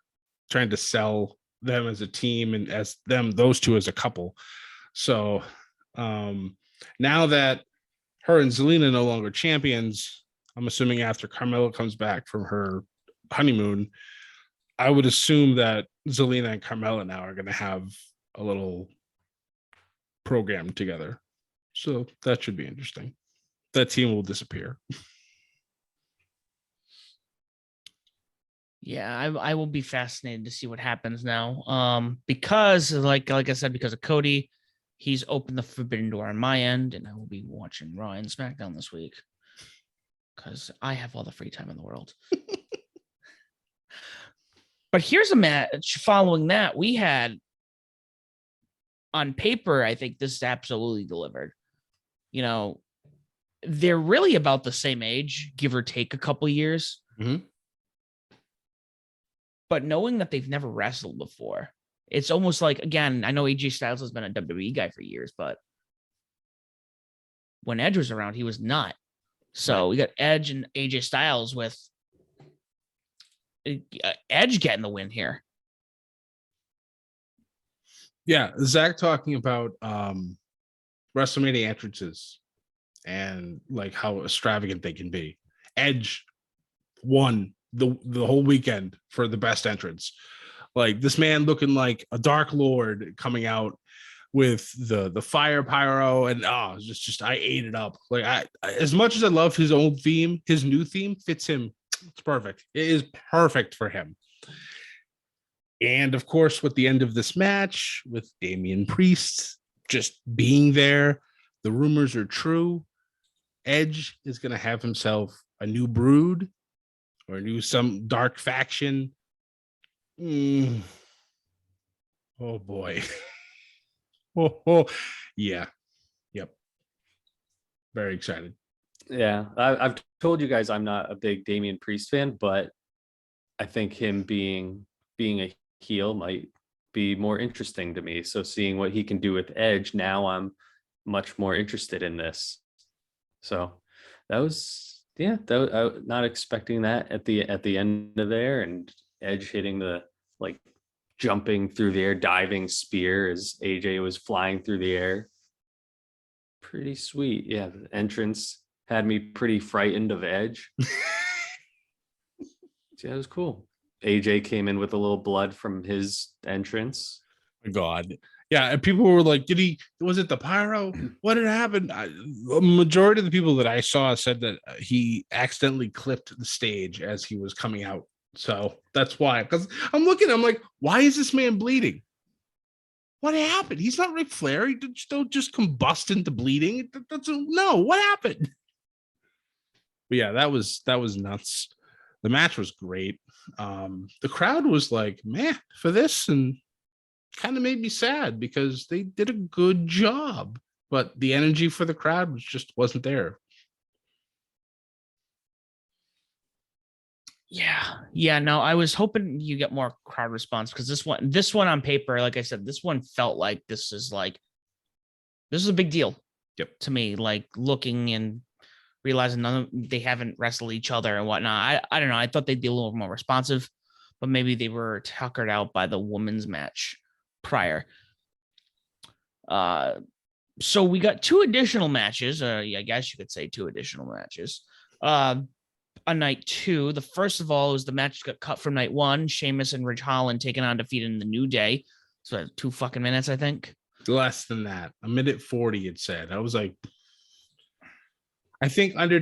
sell them as a team and as those two as a couple. So now that her and Zelina no longer champions, I'm assuming after Carmella comes back from her honeymoon, I would assume that Zelina and Carmella now are going to have a little program together. So that should be interesting. That team will disappear. Yeah, I will be fascinated to see what happens now. Because like I said, because of Cody, he's opened the forbidden door on my end, and I will be watching Raw and SmackDown this week because I have all the free time in the world. But here's a match following that. We had on paper, I think this absolutely delivered. They're really about the same age, give or take a couple years. Mm-hmm. But knowing that they've never wrestled before, it's almost like, again, I know AJ Styles has been a WWE guy for years, but when Edge was around, he was not. So we got Edge and AJ Styles with Edge getting the win here. Yeah, Zach talking about WrestleMania entrances and like how extravagant they can be. Edge won the whole weekend for the best entrance. Like this man looking like a Dark Lord coming out with the fire pyro, and just I ate it up. Like I as much as I love his old theme, his new theme fits him. It's perfect. It is perfect for him. And of course, with the end of this match, with Damian Priest just being there, the rumors are true. Edge is going to have himself a new brood or some dark faction. Oh boy. Yeah. Yep. Very excited. Yeah, I've told you guys I'm not a big Damian Priest fan, but I think him being a heel might be more interesting to me. So seeing what he can do with Edge, now I'm much more interested in this. So that was I was not expecting that at the end of there, and Edge hitting the like jumping through the air, diving spear as AJ was flying through the air. Pretty sweet. Yeah, the entrance had me pretty frightened of Edge. Yeah, it was cool. AJ came in with a little blood from his entrance. My God. Yeah, and people were like, was it the pyro? What had happened? The majority of the people that I saw said that he accidentally clipped the stage as he was coming out. So that's why, because I'm like, why is this man bleeding? What happened? He's not Ric Flair. He don't just combust into bleeding. No, what happened? But yeah, that was nuts. The match was great. The crowd was like, man, for this, and kind of made me sad because they did a good job, but the energy for the crowd wasn't there. Yeah, no, I was hoping you get more crowd response because this one on paper, like I said, this one felt like this is a big deal. Yep. To me, like looking and realizing they haven't wrestled each other and whatnot. I don't know. I thought they'd be a little more responsive, but maybe they were tuckered out by the women's match prior. So we got two additional matches. I guess you could say two additional matches. On night 2, the first of all was the match that got cut from night 1. Sheamus and Ridge Holland taking on Defeat in the New Day. So 2 fucking minutes, I think. Less than that. 1:40 it said. I was like, I think after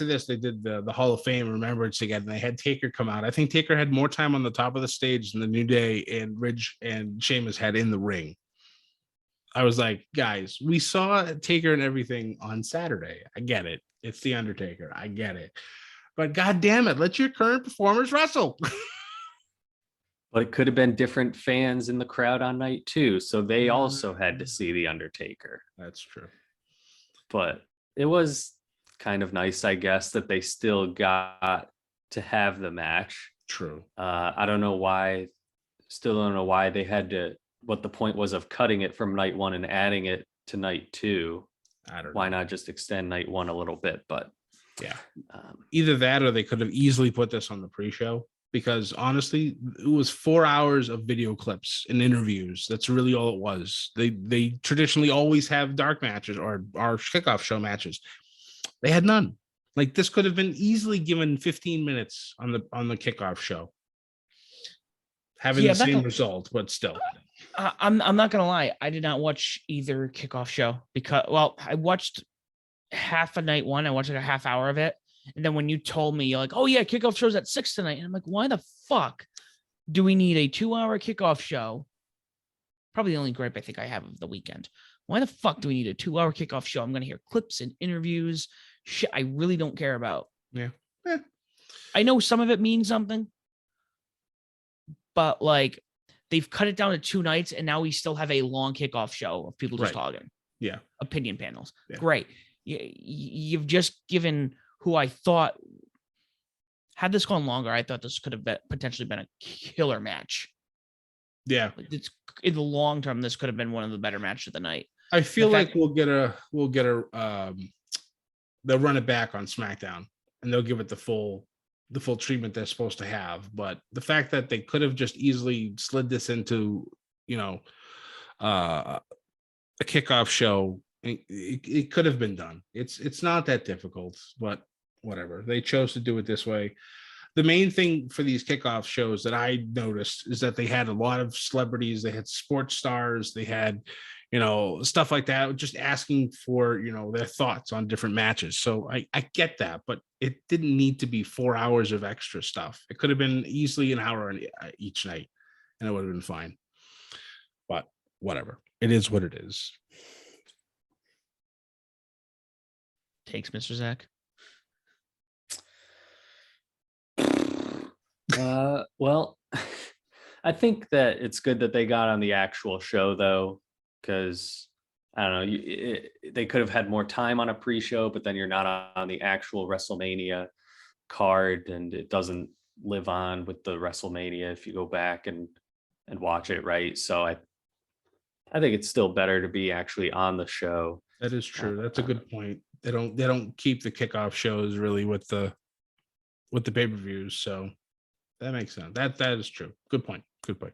this they did the Hall of Fame remembrance again. They had Taker come out. I think Taker had more time on the top of the stage than the New Day and Ridge and Sheamus had in the ring. I was like, guys, we saw Taker and everything on Saturday. I get it. It's the Undertaker. I get it. But God damn it, let your current performers wrestle. But it could have been different fans in the crowd on night 2. So they also had to see the Undertaker. That's true. But it was kind of nice, I guess, that they still got to have the match. True. I don't know why. Still don't know why they had to. What the point was of cutting it from night 1 and adding it to night 2. I don't know. Why not just extend night 1 a little bit? But yeah, either that or they could have easily put this on the pre-show, because honestly, it was 4 hours of video clips and interviews. That's really all it was. They traditionally always have dark matches or our kickoff show matches. They had none. Like this could have been easily given 15 minutes on the kickoff show, having the same result, but still. I'm not gonna lie. I did not watch either kickoff show because, well, I watched half of night 1. I watched like a half hour of it, and then when you told me, you're like, "Oh yeah, kickoff show's at 6 tonight," and I'm like, "Why the fuck do we need a 2-hour kickoff show?" Probably the only gripe I think I have of the weekend. Why the fuck do we need a 2-hour kickoff show? I'm gonna hear clips and interviews, shit I really don't care about. Yeah, I know some of it means something, but like, they've cut it down to 2 nights, and now we still have a long kickoff show of people just talking. Yeah. Opinion panels. Yeah. Great. You've just given who I thought, had this gone longer, I thought this could have potentially been a killer match. Yeah. It's in the long term, this could have been one of the better matches of the night. I feel The fact- like we'll get a they'll run it back on SmackDown and they'll give it the full treatment they're supposed to have. But the fact that they could have just easily slid this into, you know, a kickoff show, it could have been done. It's not that difficult, but whatever. They chose to do it this way. The main thing for these kickoff shows that I noticed is that they had a lot of celebrities. They had sports stars. They had, you know, stuff like that, just asking for, you know, their thoughts on different matches. So I get that, but it didn't need to be 4 hours of extra stuff. It could have been easily an hour each night, and it would have been fine. But whatever. It is what it is. Takes, Mr. Zach. Well, I think that it's good that they got on the actual show, though, because I don't know, they could have had more time on a pre-show, but then you're not on the actual WrestleMania card, and it doesn't live on with the WrestleMania if you go back and watch it, right? So I think it's still better to be actually on the show. That is true. That's a good point. They don't keep the kickoff shows really with the pay-per-views, so that makes sense. That is true. Good point. Good point.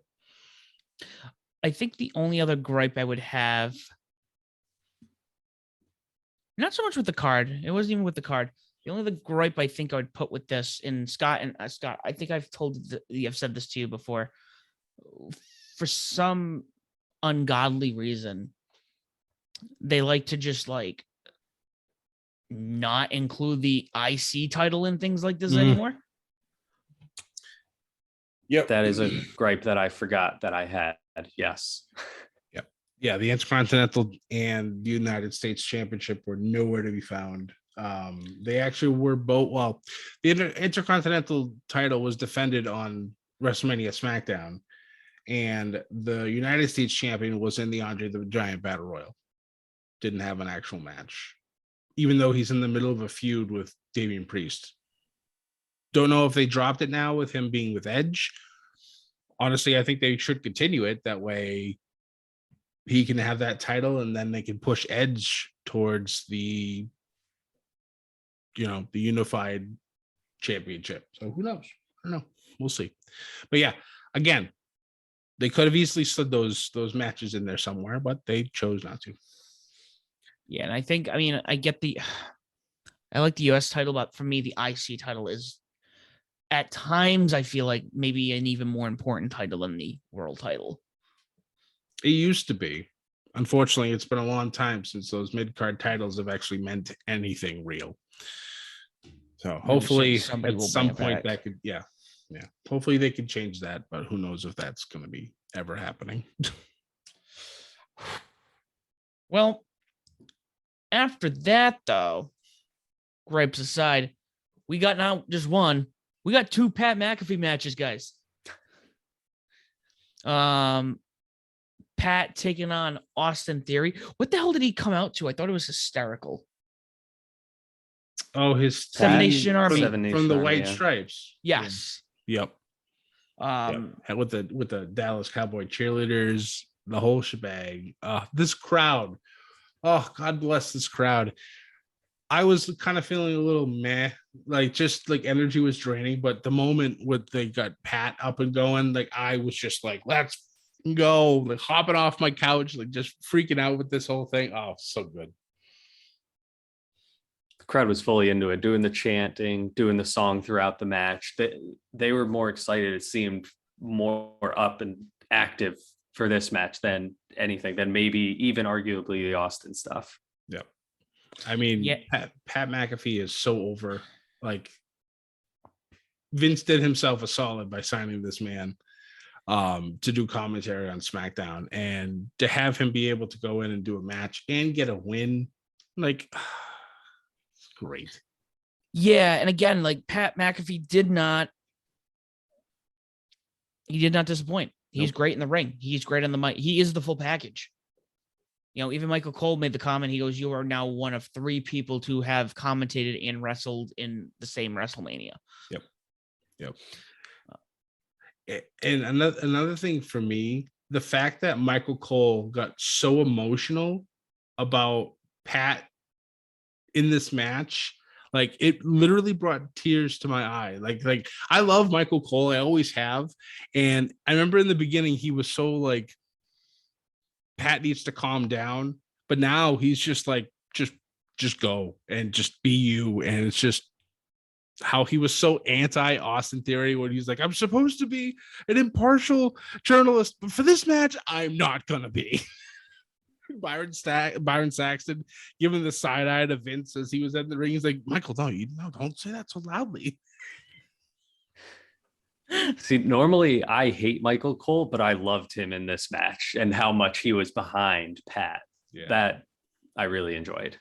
I think the only other gripe I would have, not so much with the card. It wasn't even with the card. The only other gripe I think I would put with this, and Scott, I think I've said this to you before. For some ungodly reason, they like to just like not include the IC title in things like this anymore. Yep. That is a gripe that I forgot that I had. Yes. Yep. Yeah, the Intercontinental and the United States Championship were nowhere to be found. They actually were both. Well, the Intercontinental title was defended on WrestleMania SmackDown, and the United States Champion was in the Andre the Giant Battle Royal. Didn't have an actual match, even though he's in the middle of a feud with Damian Priest. Don't know if they dropped it now with him being with Edge. Honestly, I think they should continue it. That way he can have that title and then they can push Edge towards the, you know, the unified championship. So who knows? I don't know. We'll see. But yeah, again, they could have easily slid those matches in there somewhere, but they chose not to. Yeah, and I think, I mean, I like the US title, but for me, the IC title is, at times, I feel like maybe an even more important title than the world title. It used to be. Unfortunately, it's been a long time since those mid-card titles have actually meant anything real. So hopefully at some point that could, yeah. Hopefully they can change that, but who knows if that's going to be ever happening. Well, after that, though, gripes aside, we got not just one, we got two Pat McAfee matches, guys. Pat taking on Austin Theory. What the hell did he come out to? I thought it was hysterical. Oh, his Seven Nation Army from the White Stripes. Yes. Yep. With the Dallas Cowboy cheerleaders, the whole shebang. This crowd. Oh, God bless this crowd. I was kind of feeling a little meh, like just like energy was draining. But the moment they got Pat up and going, like I was just like, let's go, like hopping off my couch, like just freaking out with this whole thing. Oh, so good. The crowd was fully into it, doing the chanting, doing the song throughout the match. They were more excited. It seemed more up and active for this match than anything, than maybe even arguably the Austin stuff. Yep. I mean, yeah. Pat McAfee is so over. Like Vince did himself a solid by signing this man to do commentary on SmackDown, and to have him be able to go in and do a match and get a win, like it's great. Yeah, and again, like Pat McAfee did not disappoint. He's great in the ring. He's great on the mic. He is the full package. You know, even Michael Cole made the comment. He goes, "You are now one of 3 people to have commentated and wrestled in the same WrestleMania." Yep. And another thing for me, the fact that Michael Cole got so emotional about Pat in this match. Like it literally brought tears to my eye. Like I love Michael Cole. I always have. And I remember in the beginning, he was so like, Pat needs to calm down. But now he's just like, just go and just be you. And it's just how he was so anti Austin Theory when he's like, I'm supposed to be an impartial journalist, but for this match, I'm not gonna be. Byron Saxton giving the side eye to Vince as he was at the ring. He's like, Michael, don't say that so loudly. See, normally I hate Michael Cole, but I loved him in this match and how much he was behind Pat. Yeah. That I really enjoyed.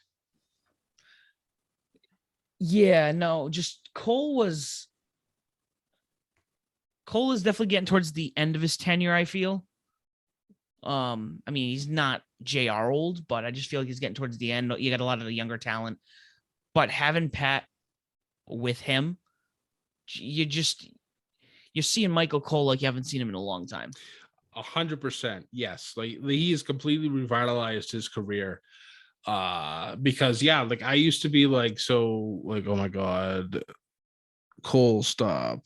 Yeah, no, just Cole is definitely getting towards the end of his tenure, I feel. I mean, he's not JR old, but I just feel like he's getting towards the end. You got a lot of the younger talent, but having Pat with him, you're seeing Michael Cole like you haven't seen him in a long time. 100%. Yes. Like he has completely revitalized his career. Because like I used to be like, so like, oh my God, Cole, stop.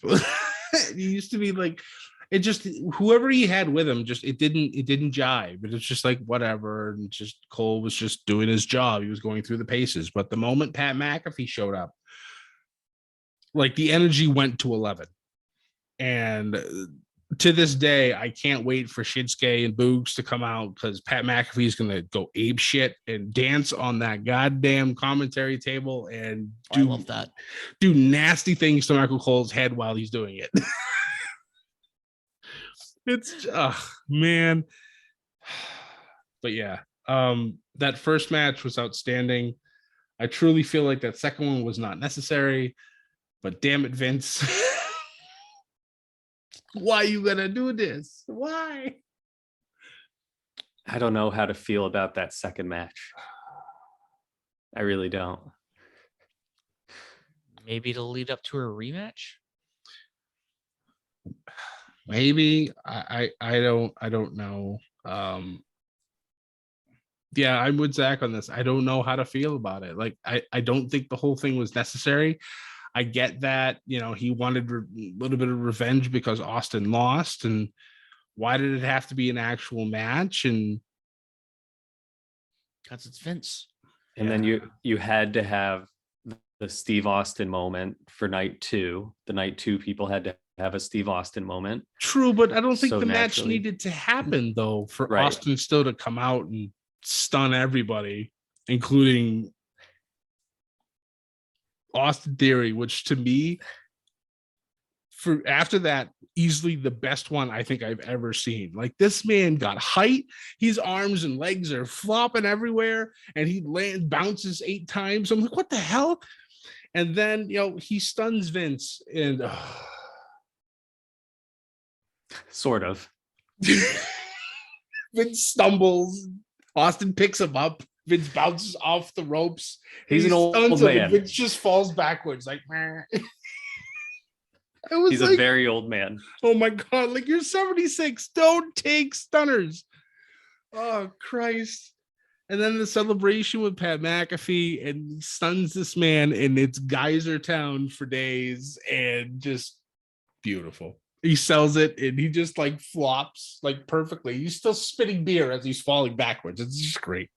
He used to be like, it just, whoever he had with him, just it didn't jive. But it's just like whatever. And just Cole was just doing his job. He was going through the paces. But the moment Pat McAfee showed up, like the energy went to 11. And to this day, I can't wait for Shinsuke and Boogs to come out because Pat McAfee is going to go ape shit and dance on that goddamn commentary table and I love that. Do nasty things to Michael Cole's head while he's doing it. It's man. But yeah, that first match was outstanding. I truly feel like that second one was not necessary, but damn it, Vince. Why are you gonna do this? Why? I don't know how to feel about that second match. I really don't. Maybe it'll lead up to a rematch. Maybe I don't know. Yeah, I'm with Zach on this. I don't know how to feel about it. Like I don't think the whole thing was necessary. I get that, he wanted a little bit of revenge because Austin lost, and why did it have to be an actual match? And because it's Vince. And then you had to have the Steve Austin moment for night 2. The night 2 people had to have a Steve Austin moment. True, but I don't think So the match naturally. needed to happen though for Right. Austin still to come out and stun everybody, including Austin Theory, which to me, for after that, easily the best one I think I've ever seen. Like this man got height, his arms and legs are flopping everywhere, and he bounces 8 times. I'm like, what the hell? And then he stuns Vince, and Sort of. Vince stumbles. Austin picks him up. Vince bounces off the ropes. He's an old stuns him, and man. Vince just falls backwards like. He's like, a very old man. Oh my God! Like you're 76. Don't take stunners. Oh Christ! And then the celebration with Pat McAfee, and he stuns this man, and it's Geyser Town for days, and just beautiful. He sells it, and he just like flops like perfectly. He's still spitting beer as he's falling backwards. It's just great.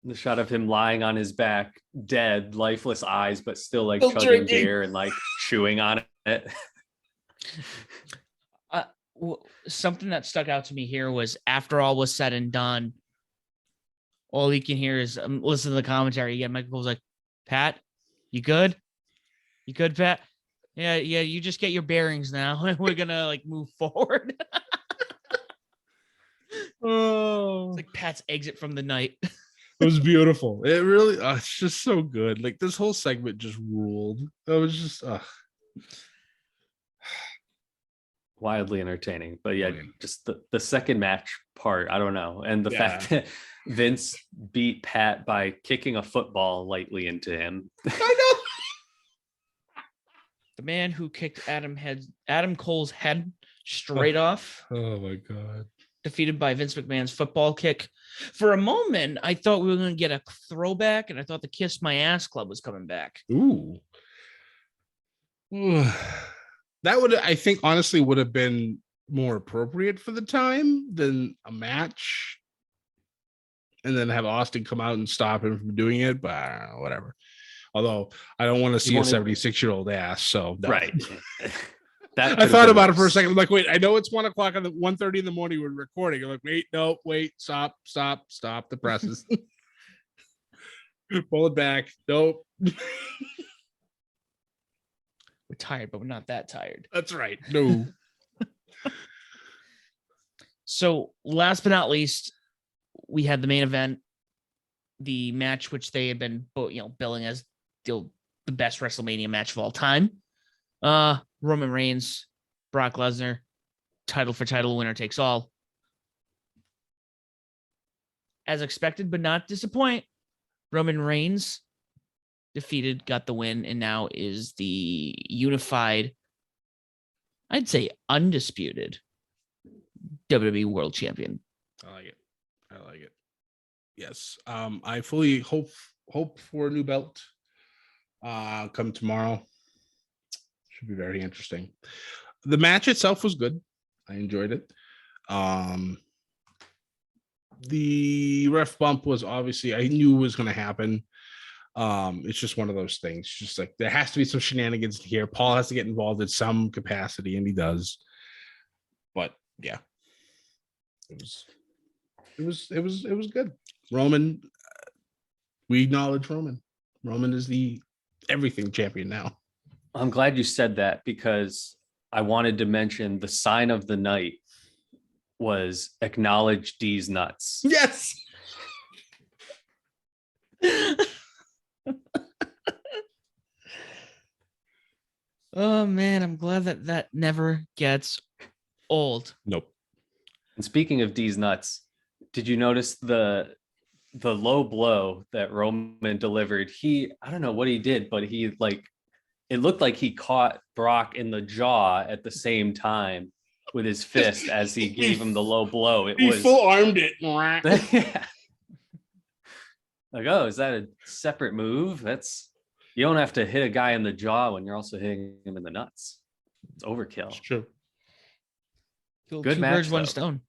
The shot of him lying on his back, dead, lifeless eyes, but still like Still chugging drinking. beer and like chewing on it. Something that stuck out to me here was after all was said and done, all you can hear is listen to the commentary. Again, Michael was like, "Pat, you good? You good, Pat? Yeah. You just get your bearings now, and we're gonna like move forward." Oh, It's like Pat's exit from the night. it was beautiful. It really, it's just so good. Like this whole segment just ruled. It was just, Wildly entertaining. But yeah, Brilliant. just the second match part, I don't know. And the fact that Vince beat Pat by kicking a football lightly into him. I know. The man who kicked Adam Cole's head straight off. Oh my God. defeated by Vince McMahon's football kick. For a moment, I thought we were going to get a throwback, and I thought the Kiss My Ass Club was coming back. Ooh. That would, I think, honestly would have been more appropriate for the time than a match. And then have Austin come out and stop him from doing it, but I don't know, whatever. Although I don't want to see a 76-year-old ass, so no. Right. That I thought about it for a second. I'm like, wait, I know it's 1 o'clock on the 1:30 in the morning. We're recording. I'm like, wait, stop the presses. Pull it back. Nope. We're tired, but we're not that tired. That's right. No. So last but not least, we had the main event, the match which they had been, billing as the best WrestleMania match of all time. Roman Reigns, Brock Lesnar, title for title, winner takes all. As expected, but not disappoint. Roman Reigns defeated, got the win, and now is the unified, I'd say undisputed WWE World Champion. I like it. Yes. I fully hope for a new belt. Come tomorrow. Should be very interesting. The match itself was good. I enjoyed it. The ref bump was obviously, I knew was going to happen. It's just one of those things. Just like there has to be some shenanigans here. Paul has to get involved in some capacity, and he does. But yeah, it was good. Roman, we acknowledge Roman. Roman is the everything champion now. I'm glad you said that, because I wanted to mention the sign of the night was acknowledge D's nuts. Yes. Oh man, I'm glad that never gets old. Nope. And speaking of D's nuts, did you notice the low blow that Roman delivered? I don't know what he did, but it looked like he caught Brock in the jaw at the same time with his fist as he gave him the low blow. He full armed it. Yeah. Like, oh, is that a separate move? You don't have to hit a guy in the jaw when you're also hitting him in the nuts. It's overkill. It's true. Good Two match, birds, one though. stone.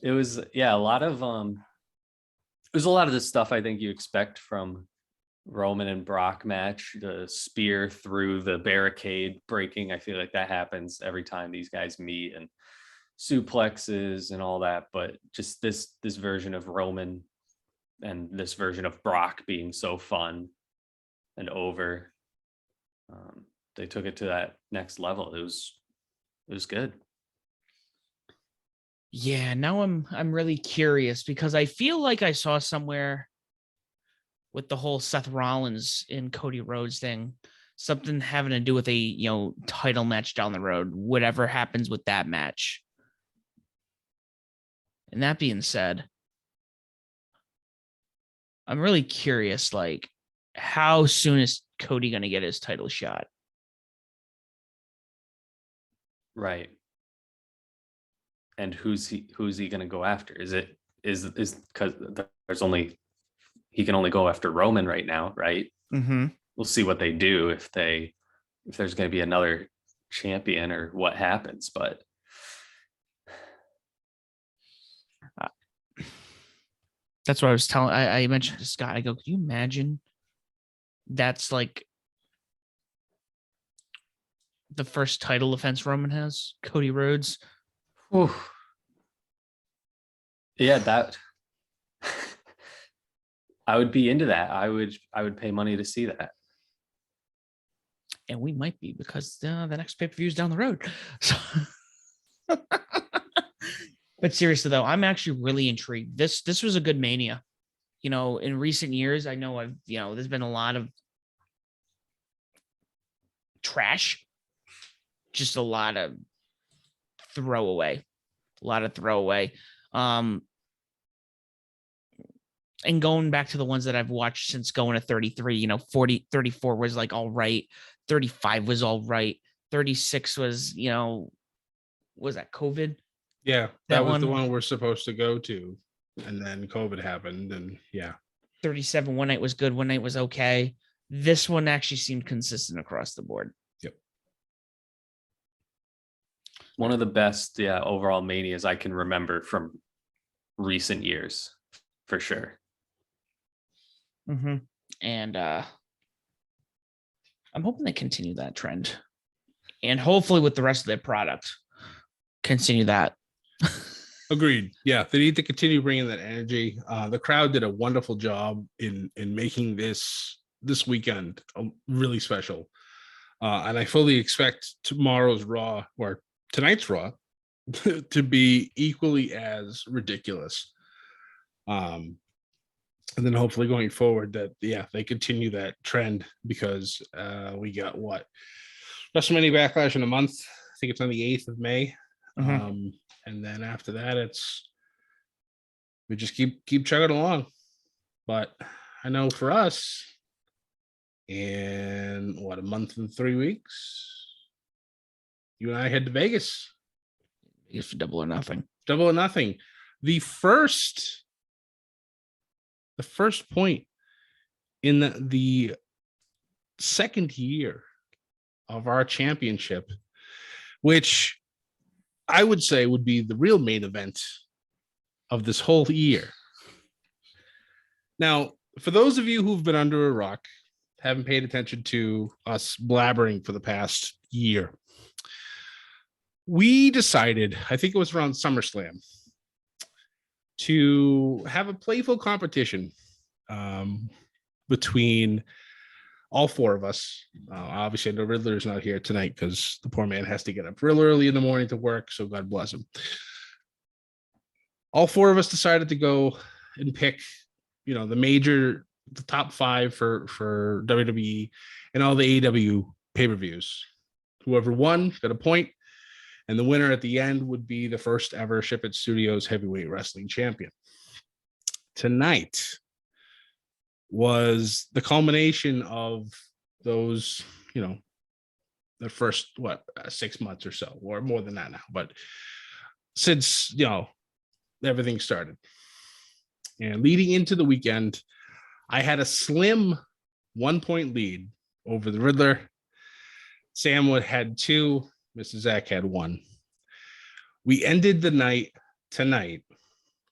It was a lot of the stuff I think you expect from Roman and Brock match. The spear through the barricade breaking, I feel like that happens every time these guys meet, and suplexes and all that. But just this version of Roman and this version of Brock being so fun and over, they took it to that next level. It was good. Yeah, now I'm really curious, because I feel like I saw somewhere with the whole Seth Rollins and Cody Rhodes thing, something having to do with a title match down the road, whatever happens with that match. And that being said, I'm really curious, like, how soon is Cody going to get his title shot? Right. And who's he going to go after? Is because he can only go after Roman right now, right? Mm-hmm. We'll see what they do if there's going to be another champion or what happens, but that's what I was telling. I mentioned to Scott. I go, can you imagine? That's like the first title offense Roman has, Cody Rhodes. Whew. Yeah, that I would be into that. I would pay money to see that. And we might be, because the next pay-per-view is down the road. So but seriously though, I'm actually really intrigued. This was a good Mania. In recent years, I know there's been a lot of trash, just a lot of throwaway. And going back to the ones that I've watched since going to 33, 34 was like all right, 35 was all right, 36 was, was that COVID? Yeah, That that was the one- one we're supposed to go to, and then COVID happened, and 37 one night was good, one night was okay. This one actually seemed consistent across the board. Yep. One of the best, overall manias I can remember from recent years, for sure. Mm-hmm. And I'm hoping they continue that trend, and hopefully with the rest of their product, continue that. Agreed. Yeah, they need to continue bringing that energy. The crowd did a wonderful job in making this weekend really special, and I fully expect tomorrow's Raw or tonight's Raw to be equally as ridiculous. And then hopefully going forward that they continue that trend, because we got WrestleMania Backlash in a month. I think it's on the 8th of May. Mhm. And then after that, we just keep chugging along. But I know for us, in a month and 3 weeks, you and I head to Vegas. It's Double or Nothing. Double or Nothing. The first point in the second year of our championship, which I would say would be the real main event of this whole year. Now, for those of you who've been under a rock, haven't paid attention to us blabbering for the past year, we decided, I think it was around SummerSlam, to have a playful competition between all four of us. Obviously, the Riddler's not here tonight because the poor man has to get up real early in the morning to work, so God bless him. All four of us decided to go and pick, the top 5 for WWE and all the AEW pay-per-views. Whoever won got a point, and the winner at the end would be the first ever Ship It Studios heavyweight wrestling champion. Tonight was the culmination of those, the first 6 months or so, or more than that now, but since everything started. And leading into the weekend, I had a slim 1-point lead over the Riddler. Sam had 2, Mr. Zach had 1. We ended the night tonight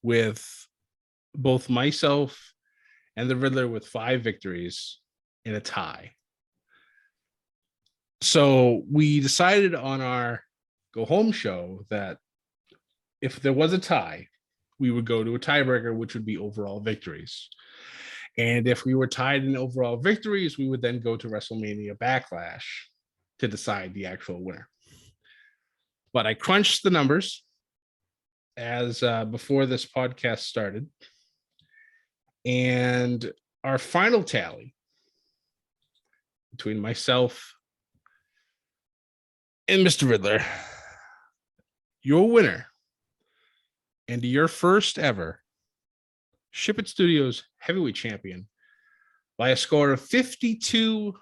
with both myself and the Riddler with 5 victories in a tie. So we decided on our go home show that if there was a tie, we would go to a tiebreaker, which would be overall victories. And if we were tied in overall victories, we would then go to WrestleMania Backlash to decide the actual winner. But I crunched the numbers as before this podcast started. And our final tally between myself and Mr. Riddler, your winner and your first ever Ship It Studios heavyweight champion by a score of 52-47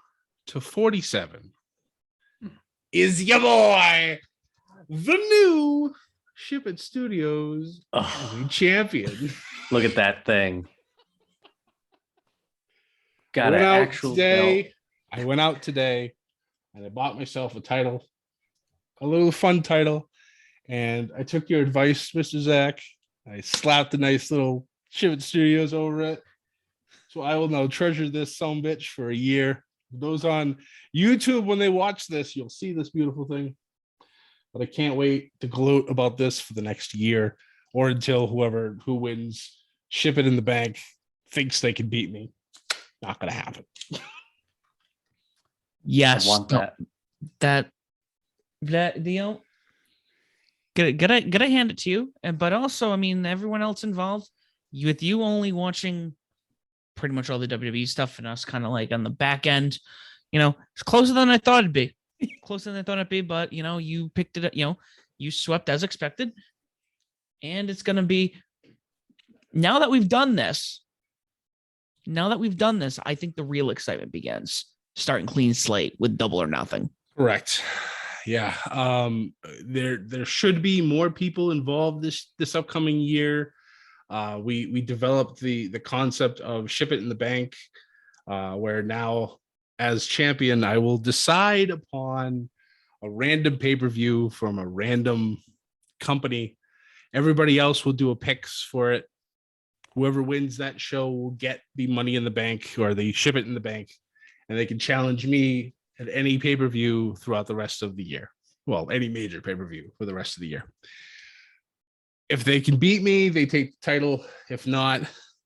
is your boy, the new Ship It Studios heavyweight champion. Look at that thing. I went out today and I bought myself a title, a little fun title, and I took your advice, Mr. Zach. I slapped a nice little Ship It Studios over it. So I will now treasure this sumbitch for a year. Those on YouTube, when they watch this, you'll see this beautiful thing. But I can't wait to gloat about this for the next year, or until who wins Ship It in the Bank thinks they can beat me. Not gonna happen. Yes, I want that. Gotta hand it to you. But also, I mean, everyone else involved, with you only watching pretty much all the WWE stuff and us kind of like on the back end, it's closer than I thought it'd be. But you picked it up, you swept as expected. And it's gonna be, now that we've done this, I think the real excitement begins. Starting clean slate with Double or Nothing. Correct. yeah. There should be more people involved this upcoming year. We developed the concept of ship it in the bank, where now as champion, I will decide upon a random pay-per-view from a random company. Everybody else will do a picks for it. Whoever wins that show will get the money in the bank or the ship it in the bank, and they can challenge me at any pay-per-view throughout the rest of the year. Well, any major pay-per-view for the rest of the year. If they can beat me, they take the title. If not,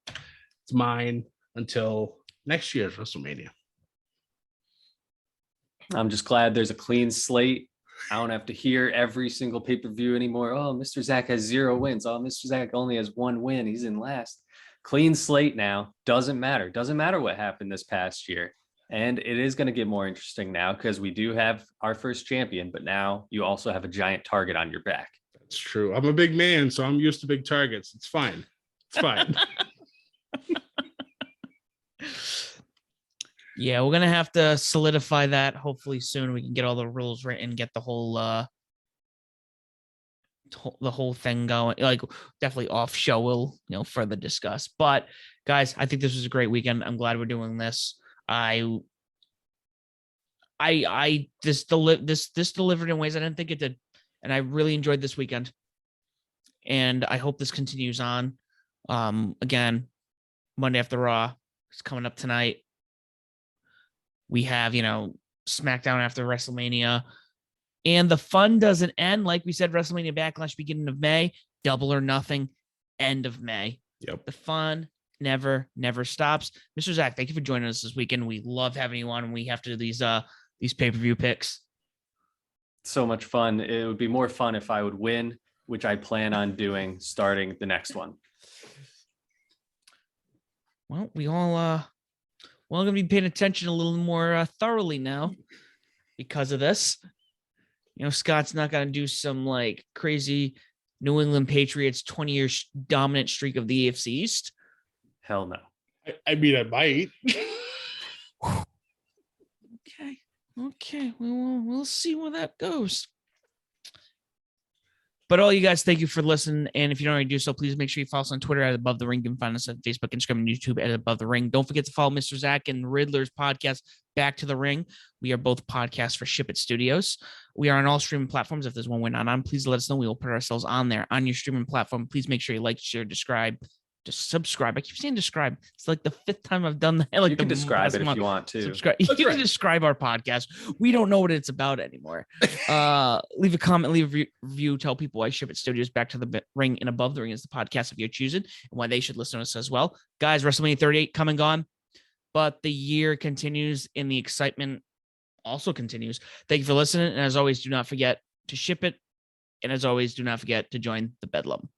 it's mine until next year's WrestleMania. I'm just glad there's a clean slate. I don't have to hear every single pay-per-view anymore. Oh, Mr. Zach has 0 wins. Oh, Mr. Zach only has 1 win. He's in last. Clean slate now. Doesn't matter. Doesn't matter what happened this past year. And it is going to get more interesting now because we do have our first champion, but now you also have a giant target on your back. That's true. I'm a big man, so I'm used to big targets. It's fine. It's fine. Yeah, we're gonna have to solidify that. Hopefully soon we can get all the rules written, get the whole thing going. Like definitely off show we'll further discuss. But guys, I think this was a great weekend. I'm glad we're doing this. This delivered in ways I didn't think it did, and I really enjoyed this weekend. And I hope this continues on. Again, Monday After Raw is coming up tonight. We have, SmackDown after WrestleMania. And the fun doesn't end. Like we said, WrestleMania Backlash beginning of May, Double or Nothing, end of May. Yep. The fun never stops. Mr. Zach, thank you for joining us this weekend. We love having you on when we have to do these pay-per-view picks. So much fun. It would be more fun if I would win, which I plan on doing starting the next one. Well, we're going to be paying attention a little more thoroughly now because of this. Scott's not going to do some like crazy New England Patriots 20-year dominant streak of the AFC East. Hell no. I mean, I might. Okay. We'll see where that goes. But all you guys, thank you for listening. And if you don't already do so, please make sure you follow us on Twitter at Above the Ring. You can find us on Facebook, Instagram, and YouTube at Above the Ring. Don't forget to follow Mr. Zach and Riddler's podcast, Back to the Ring. We are both podcasts for Ship It Studios. We are on all streaming platforms. If there's one we're not on, please let us know. We will put ourselves on there on your streaming platform. Please make sure you like, share, subscribe. I keep saying describe. It's like the 5th time I've done that. Like you can describe it if you want to. Subscribe. You can describe our podcast. We don't know what it's about anymore. Leave a comment, leave a review, tell people why Ship It Studios Back to the Ring and Above the Ring is the podcast of your choosing and why they should listen to us as well. Guys, WrestleMania 38 come and gone, but the year continues and the excitement also continues. Thank you for listening. And as always, do not forget to ship it. And as always, do not forget to join the Bedlam.